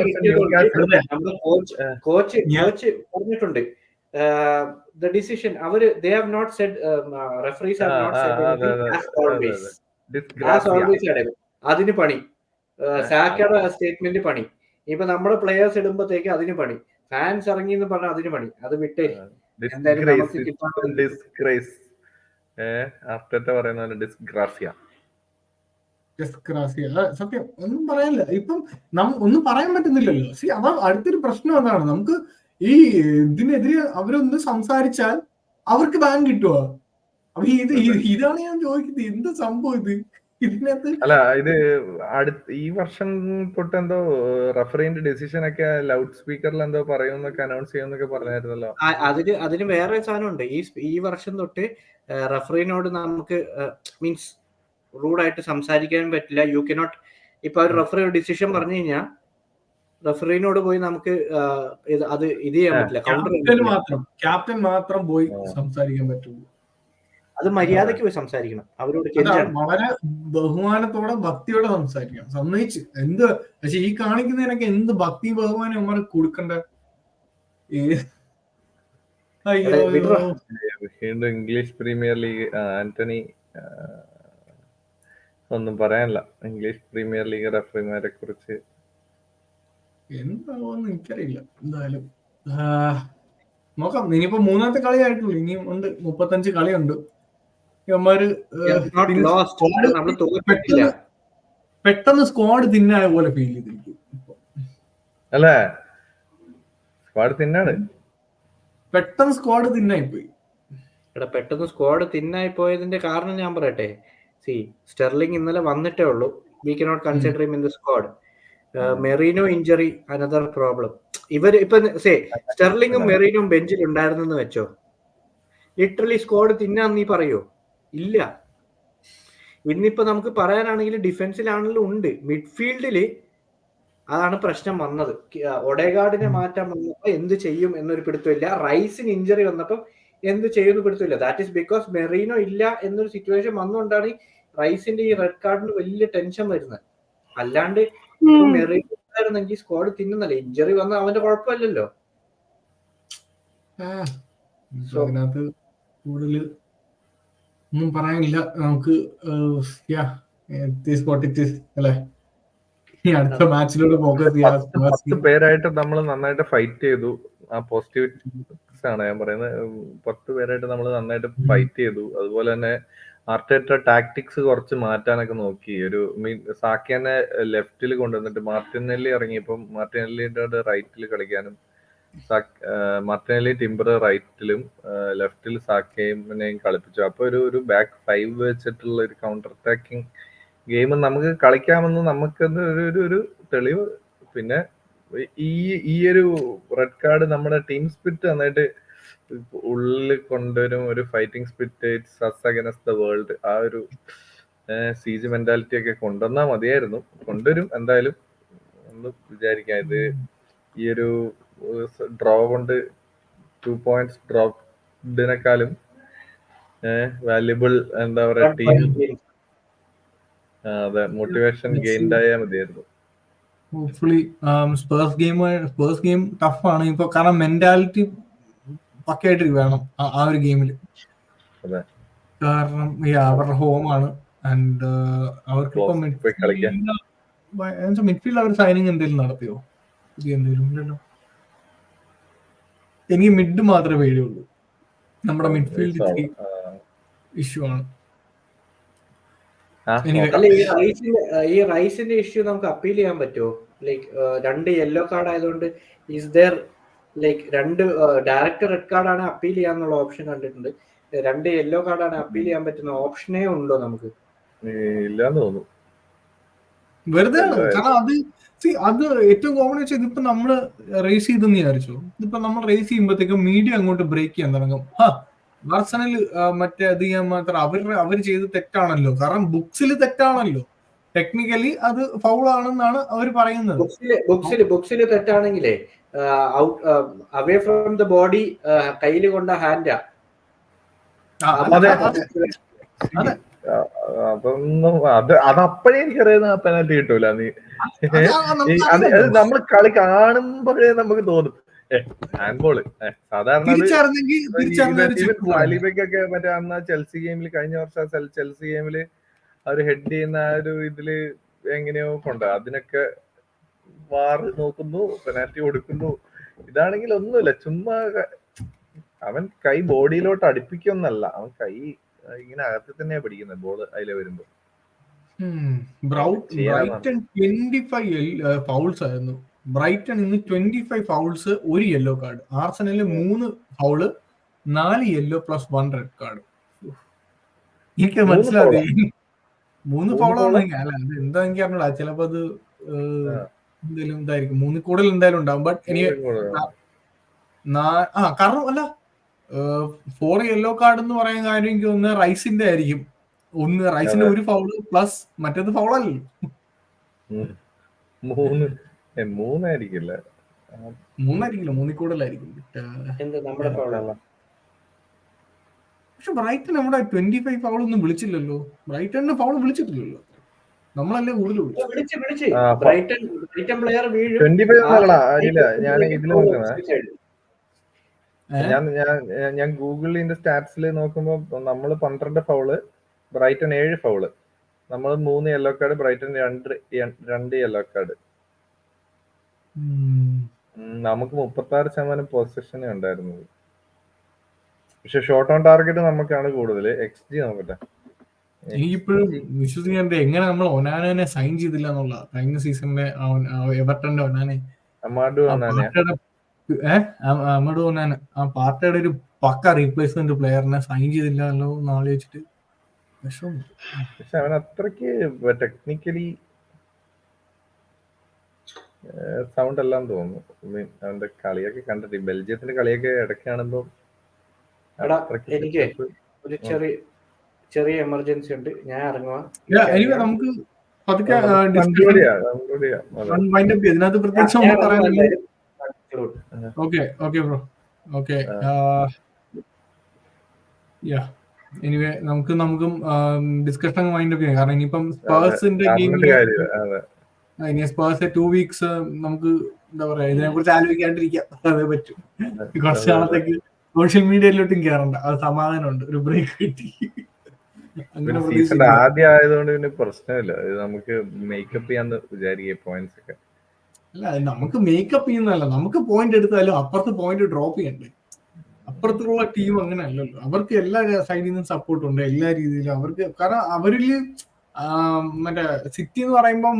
കോച്ച് പറഞ്ഞിട്ടുണ്ട് the decision they have not said referees have not said anything as always അതിന് പണി സാക്കയുടെ സ്റ്റേറ്റ്മെന്റ് പണി. ഇപ്പൊ നമ്മുടെ പ്ലേയേഴ്സ് ഇടുമ്പോഴത്തേക്ക് അതിന് പണി, ഫാൻസ് ഇറങ്ങി എന്ന് പറഞ്ഞാൽ അതിന് പണി. അത് വിട്ടേ സത്യം ഒന്നും പറയാനില്ല. ഇപ്പം ഒന്നും പറയാൻ പറ്റുന്നില്ലല്ലോ. അതാ അടുത്തൊരു പ്രശ്നം അതാണ്. നമുക്ക് ഈ ഇതിനെതിരെ അവരൊന്ന് സംസാരിച്ചാൽ അവർക്ക് ബാൻ കിട്ടുക. അപ്പൊ ഇതാണ് ഞാൻ ചോദിക്കുന്നത്, എന്ത് സംഭവം ഇത് ഇതിനകത്ത്? അല്ല, ഇത് ഈ വർഷം തൊട്ട് എന്തോ റഫറിന്റെ ഡിസിഷൻ ഒക്കെ ലൗഡ് സ്പീക്കറിൽ എന്തോ പറയുമെന്നൊക്കെ അനൗൺസ് ചെയ്യുമെന്നൊക്കെ പറഞ്ഞായിരുന്നല്ലോ. അതിന് വേറെ സാധനമുണ്ട്. ഈ വർഷം തൊട്ട് റഫറിനോട് നമുക്ക് മീൻസ് റൂഡായിട്ട് സംസാരിക്കാൻ പറ്റില്ല. You cannot. ഇപ്പൊ ഒരു റഫറി ഒരു ഡിസിഷൻ പറഞ്ഞു കഴിഞ്ഞാൽ റഫറിനോട് പോയി നമുക്ക് ഇത് ചെയ്യാൻ പറ്റില്ല. ക്യാപ്റ്റൻ മാത്രം പോയി സംസാരിക്കാൻ പറ്റുള്ളൂ. അത് മര്യാദയ്ക്ക് പോയി സംസാരിക്കണം അവരോട്. വളരെ ബഹുമാനത്തോടെ ഭക്തിയോടെ സംസാരിക്കണം. സമ്മതിച്ച് എന്ത് പക്ഷെ ഈ കാണിക്കുന്നതിനൊക്കെ എന്ത് ഭക്തി ബഹുമാനം നമ്മൾ കൊടുക്കണ്ട. ഇംഗ്ലീഷ് പ്രീമിയർ ലീഗ് ആന്റണി ഒന്നും പറയാനില്ല. ഇംഗ്ലീഷ് പ്രീമിയർ ലീഗ് റഫറിമാരെ കുറിച്ച് എന്താവോന്ന് എനിക്കറിയില്ല. എന്തായാലും നോക്കാം. ഇനിയിപ്പോ മൂന്നാമത്തെ കളി ആയിട്ടുള്ളൂ, ഇനിയും ഉണ്ട് 35 കളിയുണ്ട്. പെട്ടെന്ന് സ്ക്വാഡ് തിന്നായ പോലെ ഫീൽ ചെയ്തിരിക്കും. അല്ലേ, സ്ക്വാഡ് തിന്നാണ്. പെട്ടെന്ന് സ്ക്വാഡ് തിന്നായിപ്പോയി. പെട്ടെന്ന് സ്ക്വാഡ് തിന്നായി പോയതിന്റെ കാരണം ഞാൻ പറയട്ടെ. സ്റ്റെർലിംഗ് ഇന്നലെ വന്നിട്ടേ ഉള്ളൂ. We cannot consider him in the squad. Merino injury another problem. ഇവര് ഇപ്പൊ സ്റ്റെർലിംഗും മെറീനോയും ബെഞ്ചിൽ ഉണ്ടായിരുന്നെന്ന് വെച്ചോ, ലിറ്ററലി സ്ക്വാഡ് തിന്നാൻ നീ പറയോ? ഇല്ല. ഇന്നിപ്പോ നമുക്ക് പറയാനാണെങ്കിൽ ഡിഫൻസിലാണെങ്കിലും ഉണ്ട്. മിഡ്ഫീൽഡില് അതാണ് പ്രശ്നം വന്നത്. ഒഡേഗാർഡിനെ മാറ്റാൻ വന്നപ്പോ എന്ത് ചെയ്യും എന്നൊരു പിടുത്തമില്ല. റൈസിന് ഇഞ്ചറി വന്നപ്പോൾ എന്ത് ചെയ്യുമെന്ന് പിടുത്തമില്ല. ദാറ്റ് ഈസ് ബിക്കോസ് മെറീനോ ഇല്ല എന്നൊരു സിറ്റുവേഷൻ വന്നുകൊണ്ടാണ് റൈസിന്റെ ഈ റെഡ് കാർഡിന് വലിയ ടെൻഷൻ വരുന്നത്. അല്ലാണ്ട് മെറീനോ ഉണ്ടായിരുന്നെങ്കിൽ സ്ക്വാഡ് തിന്നുന്നല്ലേ. ഇഞ്ചറി വന്ന അവന്റെ കുഴപ്പമില്ലല്ലോ. അതിനകത്ത് കൂടുതൽ ഒന്നും പറയാനില്ല നമുക്ക്. അല്ലേ, അടുത്ത മാച്ചിലൂടെ ഫോക്കസ് ചെയ്യാം. 10 പേരായിട്ട് നമ്മൾ നന്നായിട്ട് ഫൈറ്റ് ചെയ്തു. ആ പോസിറ്റീവ് ആണ് ഞാൻ പറയുന്നത്. 10 പേരായിട്ട് നമ്മൾ നന്നായിട്ട് ഫൈറ്റ് ചെയ്തു. അതുപോലെ തന്നെ ആർട്ടേറ്റ ടാക്ടിക്സ് കുറച്ച് മാറ്റാനൊക്കെ നോക്കി. ഒരു സാക്കേനെ ലെഫ്റ്റിൽ കൊണ്ടുവന്നിട്ട് മാർട്ടിനെല്ലി ഇറങ്ങിയപ്പം മാർട്ടിനെല്ലിയുടെ റൈറ്റിൽ കളിക്കാനും, മാർട്ടിനെല്ലി ടിംബർ റൈറ്റിലും ലെഫ്റ്റിൽ സാക്കേനെയും കളിപ്പിച്ചു. അപ്പൊ ഒരു ബാക്ക് 5 വെച്ചിട്ടുള്ള ഒരു കൗണ്ടർ അറ്റാക്കിംഗ് ഗെയിം നമുക്ക് കളിക്കാമെന്ന് നമുക്കത് ഒരു തെളിവ്. പിന്നെ ഈ ഒരു റെഡ് കാർഡ് നമ്മുടെ ടീം സ്പിരിറ്റ് നന്നായിട്ട് ഉള്ളിൽ കൊണ്ടുവരും. ഒരു fighting spirit, it's us against the world, ആ ഒരു സീജ് മെന്റാലിറ്റി ഒക്കെ കൊണ്ടുവന്നാ മതിയായിരുന്നു. കൊണ്ടുവരും എന്തായാലും ഒന്ന് വിചാരിക്കാം. ഇത് ഈ ഒരു ഡ്രോ കൊണ്ട് 2 പോയിന്റ്സ് ഡ്രോപ്പിനേക്കാളും വാല്യുബിൾ എന്താ പറയാ ടീം. അതെ, മോട്ടിവേഷൻ ഗെയിൻഡ് ആയാൽ മതിയായിരുന്നു. ഹോപ്പ്ഫുള്ളി സ്പേഴ്സ് ഗെയിം ടഫാണ് ഇപ്പൊ, കാരണം മെന്റാലിറ്റി പക്കയായിട്ട് വേണം ആ ഒരു ഗെയിമിൽ. കാരണം അവരുടെ ഹോമാണ്. ആൻഡ് അവർക്ക് ഇപ്പൊ മിഡ്ഫീൽഡ് അവർ സൈനിങ് എന്തെങ്കിലും നടത്തിയോ? എന്തെങ്കിലും ഇല്ലല്ലോ. എനിക്ക് മിഡ് മാത്രമേ പേടിയുള്ളൂ. നമ്മുടെ മിഡ്ഫീൽഡ് ഇഷ്യൂ ആണ്. ഈ റൈസിന്റെ ഇഷ്യൂ നമുക്ക് അപ്പീൽ ചെയ്യാൻ പറ്റുമോ? ലൈക്ക് 2 യെല്ലോ കാർഡ് ആയതുകൊണ്ട് is there like 2 direct red കാർഡാണ് അപ്പീൽ ചെയ്യാന്നുള്ള ഓപ്ഷൻ കണ്ടിട്ടുണ്ട്. 2 യെല്ലോ കാർഡാണ് അപ്പീൽ ചെയ്യാൻ പറ്റുന്ന ഓപ്ഷനേ ഉണ്ടോ നമുക്ക്? ഇല്ലാന്ന് തോന്നുന്നു. വെറുതെ ആണ്. കാരണം അത് ഏറ്റവും കോമൺ വെച്ചാൽ ഇതിപ്പോ നമ്മള് റേസ് ചെയ്തെന്ന് വിചാരിച്ചു. ഇതിപ്പോ നമ്മൾ റേസ് ചെയ്യുമ്പോഴത്തേക്കും മീഡിയ അങ്ങോട്ട് ബ്രേക്ക് ചെയ്യാൻ തുടങ്ങും. ആർസണൽ മറ്റേ അത് ചെയ്യാൻ മാത്രം അവർ ചെയ്ത് തെറ്റാണല്ലോ, കാരണം ബുക്സിൽ തെറ്റാണല്ലോ, ടെക്നിക്കലി അത് ഫൗൾ ആണെന്നാണ് അവർ പറയുന്നത്. ബുക്സിൽ തെറ്റാണെങ്കിലേ അവേ ഫ്രം ദ ബോഡി കയ്യിൽ കൊണ്ട ഹാൻഡാ. അതൊന്നും അത് അപ്പഴേ എനിക്കറിയുന്ന പെനാൽറ്റി കിട്ടൂല. നീ നമ്മൾ കളി കാണുമ്പോഴേ നമുക്ക് തോന്നും ഹാൻഡ്ബോള്. സാധാരണ അലിബയ്ക്കൊക്കെ മറ്റേ അന്ന് ചെൽസി ഗെയിമിൽ, കഴിഞ്ഞ വർഷം ചെൽസി ഗെയിമില് അവര് ഹെഡ് ചെയ്യുന്ന ആ ഒരു ഇതില് എങ്ങനെയോ കൊണ്ട് അതിനൊക്കെ വാർ നോക്കുന്നു, പെനാൽറ്റി കൊടുക്കുന്നു. ഇതാണെങ്കിൽ ഒന്നുമില്ല, ചുമ്മാ അവൻ കൈ ബോഡിയിലോട്ട് അടുപ്പിക്കൊന്നല്ല, അവൻ കൈ ഇങ്ങനെ അകത്ത് തന്നെയാ പിടിക്കുന്നത് ബോള് അതിലെ വരുമ്പോ. ബ്രൈറ്റൺ 25 ഫൗൾസ് ആയിരുന്നു. ബ്രൈറ്റൺ ഇന്ന് 25 ഫൗൾസ്, 1 യെല്ലോ കാർഡ്. ആർസനലില് 3 foul, 4 yellow plus 1 red card. എനിക്ക് മനസ്സിലായി 3 ഫൗളാണ്. അല്ല എന്താ എനിക്ക് അറിഞ്ഞൂടാ, ചിലപ്പോ അത് എന്തെങ്കിലും ഇതായിരിക്കും, 3 കൂടുതൽ എന്തായാലും ഉണ്ടാവും. ബട്ട് കാരണം അല്ല 4 യെല്ലോ കാർഡ് എന്ന് പറയാൻ കാര്യം എനിക്ക് തോന്നുന്നത് റൈസിന്റെ ആയിരിക്കും. റൈസിന്റെ 1 ഫൗള് പ്ലസ് മറ്റേത് ഫൗളല്ലോ. 3 ആയിരിക്കില്ല, 3 കൂടുതലായിരിക്കും. പക്ഷെ ബ്രൈറ്റൺ നമ്മുടെ 25 ഫൗൾ ഒന്നും വിളിച്ചില്ലല്ലോ. ബ്രൈറ്റണിന് ഫൗൾ വിളിച്ചിട്ടില്ലല്ലോ, നമ്മളല്ലേ കൂടുതൽ വിളിച്ചു. ഞാൻ ഗൂഗിളിന്റെ സ്റ്റാറ്റ്സിൽ നോക്കുമ്പോ നമ്മള് 12 ഫൗള്, ബ്രൈറ്റൺ 7 ഫൗള്, നമ്മൾ 3 yellow card, Brighton 2 yellow card. നമുക്ക് 36% പൊസിഷനേ ഉണ്ടായിരുന്നത്. പക്ഷെ ഷോട്ട് ഓൺ ടാർഗറ്റ് നമുക്കാണ് കൂടുതൽ. XG നോക്കട്ടെ, എനിക്കിപ്പോഴും വിശ്വസിക്കാൻ എങ്ങനെ നമ്മൾ ഒനാനെ സൈൻ ചെയ്തില്ല എന്നുള്ള. കഴിഞ്ഞ സീസണിലെ എവർട്ടന്റെ ഒനാനെ, അമഡു ഒനാന, ആ പാർട്ടിയുടെ ഒരു പക്ക റീപ്ലേസ്മെന്റ് പ്ലെയറിനെ സൈൻ ചെയ്തില്ലല്ലോ എന്ന് ആലോചിച്ചിട്ട് വിഷമം. പക്ഷെ അവൻ അത്രക്ക് ടെക്നിക്കലി സൗണ്ട് എല്ലാം തോന്നുന്നു. അവന്റെ കളിയൊക്കെ കണ്ടിട്ട്, ബെൽജിയത്തിന്റെ കളിയൊക്കെ ഇടയ്ക്ക് കാണുമ്പോ എനിക്ക് ഒരു ചെറിയ എമർജൻസി ഉണ്ട്, ഞാൻ ഇറങ്ങുവാ. നമുക്ക് ഇതിനകത്ത് പ്രത്യേകിച്ച് ഒന്നും പറയാനില്ല. Okay bro, okay. എനിവേ നമുക്കും ഡിസ്കഷൻ മൈൻഡ് ഒക്കെ, കാരണം ഇനിയിപ്പം സ്പേഴ്സിന്റെ ഗെയിമിൽ ഇനി സ്പേഴ്സ് 2 വീക്സ് നമുക്ക് എന്താ പറയാ ഇതിനെ കുറിച്ച് ആലോചിക്കാണ്ടിരിക്കാം, അതേ പറ്റും. കുറച്ച് നാളത്തേക്ക് സോഷ്യൽ മീഡിയയിലോട്ടും കയറണ്ട, അത് സമാധാനമുണ്ട്, ഒരു ബ്രേക്ക് കിട്ടി. ആദ്യം ആയതുകൊണ്ട് പിന്നെ പ്രശ്നമില്ല, നമുക്ക് മേക്കപ്പ് ചെയ്യാന്ന് വിചാരിക്കുക പോയിന്റ്സ് ഒക്കെ. അല്ല നമുക്ക് മേക്കപ്പ് ചെയ്യുന്നതല്ല, നമുക്ക് പോയിന്റ് എടുത്താലും അപ്പുറത്ത് പോയിന്റ് ഡ്രോപ്പ് ചെയ്യണ്ടേ. അപ്പുറത്തുള്ള ടീം അങ്ങനെ അല്ലല്ലോ, അവർക്ക് എല്ലാ സൈഡിൽ നിന്നും സപ്പോർട്ട് ഉണ്ട്, എല്ലാ രീതിയിലും അവർക്ക്. കാരണം അവരില് മറ്റേ സിറ്റി എന്ന് പറയുമ്പം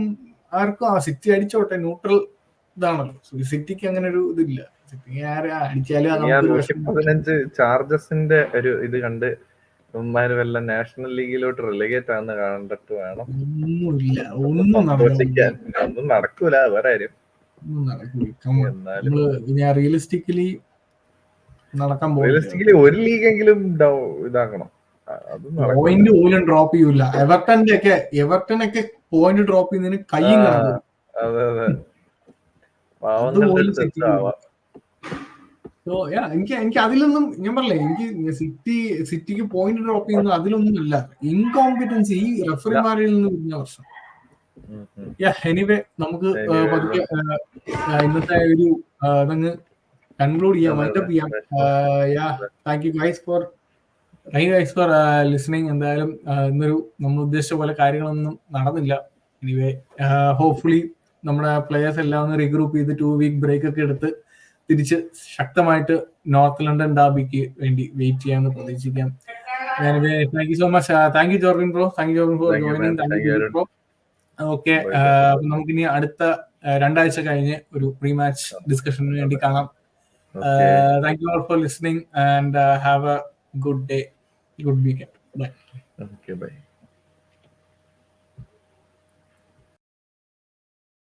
ആർക്കും സിറ്റി അടിച്ചോട്ടെ, ന്യൂട്രൽ ഇതാണല്ലോ. സിറ്റിക്ക് അങ്ങനെ ഒരു ഇതില്ല, സിറ്റി അടിച്ചാലും 15 ചാർജസിന്റെ ഒരു ഇത് കണ്ട് വല്ല നാഷണൽ ലീഗിലോട്ട് റിലേഗേറ്റ് ആണെന്ന് കണ്ടിട്ട് വേണം. ഒന്നും നടക്കൂല, വേറെ ആരും റിയലിസ്റ്റിക്കലി നടക്കാൻ റിയലിസ്റ്റിക്കലി ഒരു ലീഗെങ്കിലും ഇതാക്കണം. പോയിന്റ് പോലും ഡ്രോപ്പ് ചെയ്യൂല. എവർട്ടനൊക്കെ പോയിന്റ് ഡ്രോപ്പ് ചെയ്യുന്നതിന് കയ്യും കിടക്കും. എനിക്ക് അതിലൊന്നും ഞാൻ പറഞ്ഞില്ലേ, എനിക്ക് സിറ്റിക്ക് പോയിന്റ് ഡ്രോപ്പ് ചെയ്യുന്നത് അതിലൊന്നും ഇല്ല. ഇൻകോമ്പിറ്റൻസി ഈ റെഫറിമാരിൽ നിന്ന് വരുന്ന പ്രശ്നം. എനിവേ നമുക്ക് പതുക്കെ ഇന്നത്തെ ഒരു അതങ്ങ് കൺക്ലൂഡ് ചെയ്യാം, വൈൻഡപ്പ് ചെയ്യാം. Thank you guys for listening. എന്തായാലും ഇന്നൊരു നമ്മൾ ഉദ്ദേശിച്ച പോലെ കാര്യങ്ങളൊന്നും നടന്നില്ല. എനിവേ ഹോപ്പ്ഫുള്ളി നമ്മുടെ പ്ലേയേഴ്സ് എല്ലാം ഒന്ന് റീഗ്രൂപ്പ് ചെയ്ത് 2 വീക്ക് ബ്രേക്ക് ഒക്കെ എടുത്ത് തിരിച്ച് ശക്തമായിട്ട് നോർത്ത് ലണ്ടൻ ഡാർബിക്ക് വേണ്ടി വെയിറ്റ് ചെയ്യാമെന്ന് പ്രതീക്ഷിക്കാം. Thank you so much. Thank you Jorvin bro, thank you Jorvin for joining. Thank you bro. Okay, നമുക്കിനി അടുത്ത 2 ആഴ്ച കഴിഞ്ഞ് ഒരു പ്രീ മാച്ച് ഡിസ്കഷന് വേണ്ടി കാണാം. Thank you all for listening and have a good day, good weekend. Bye. Okay, bye.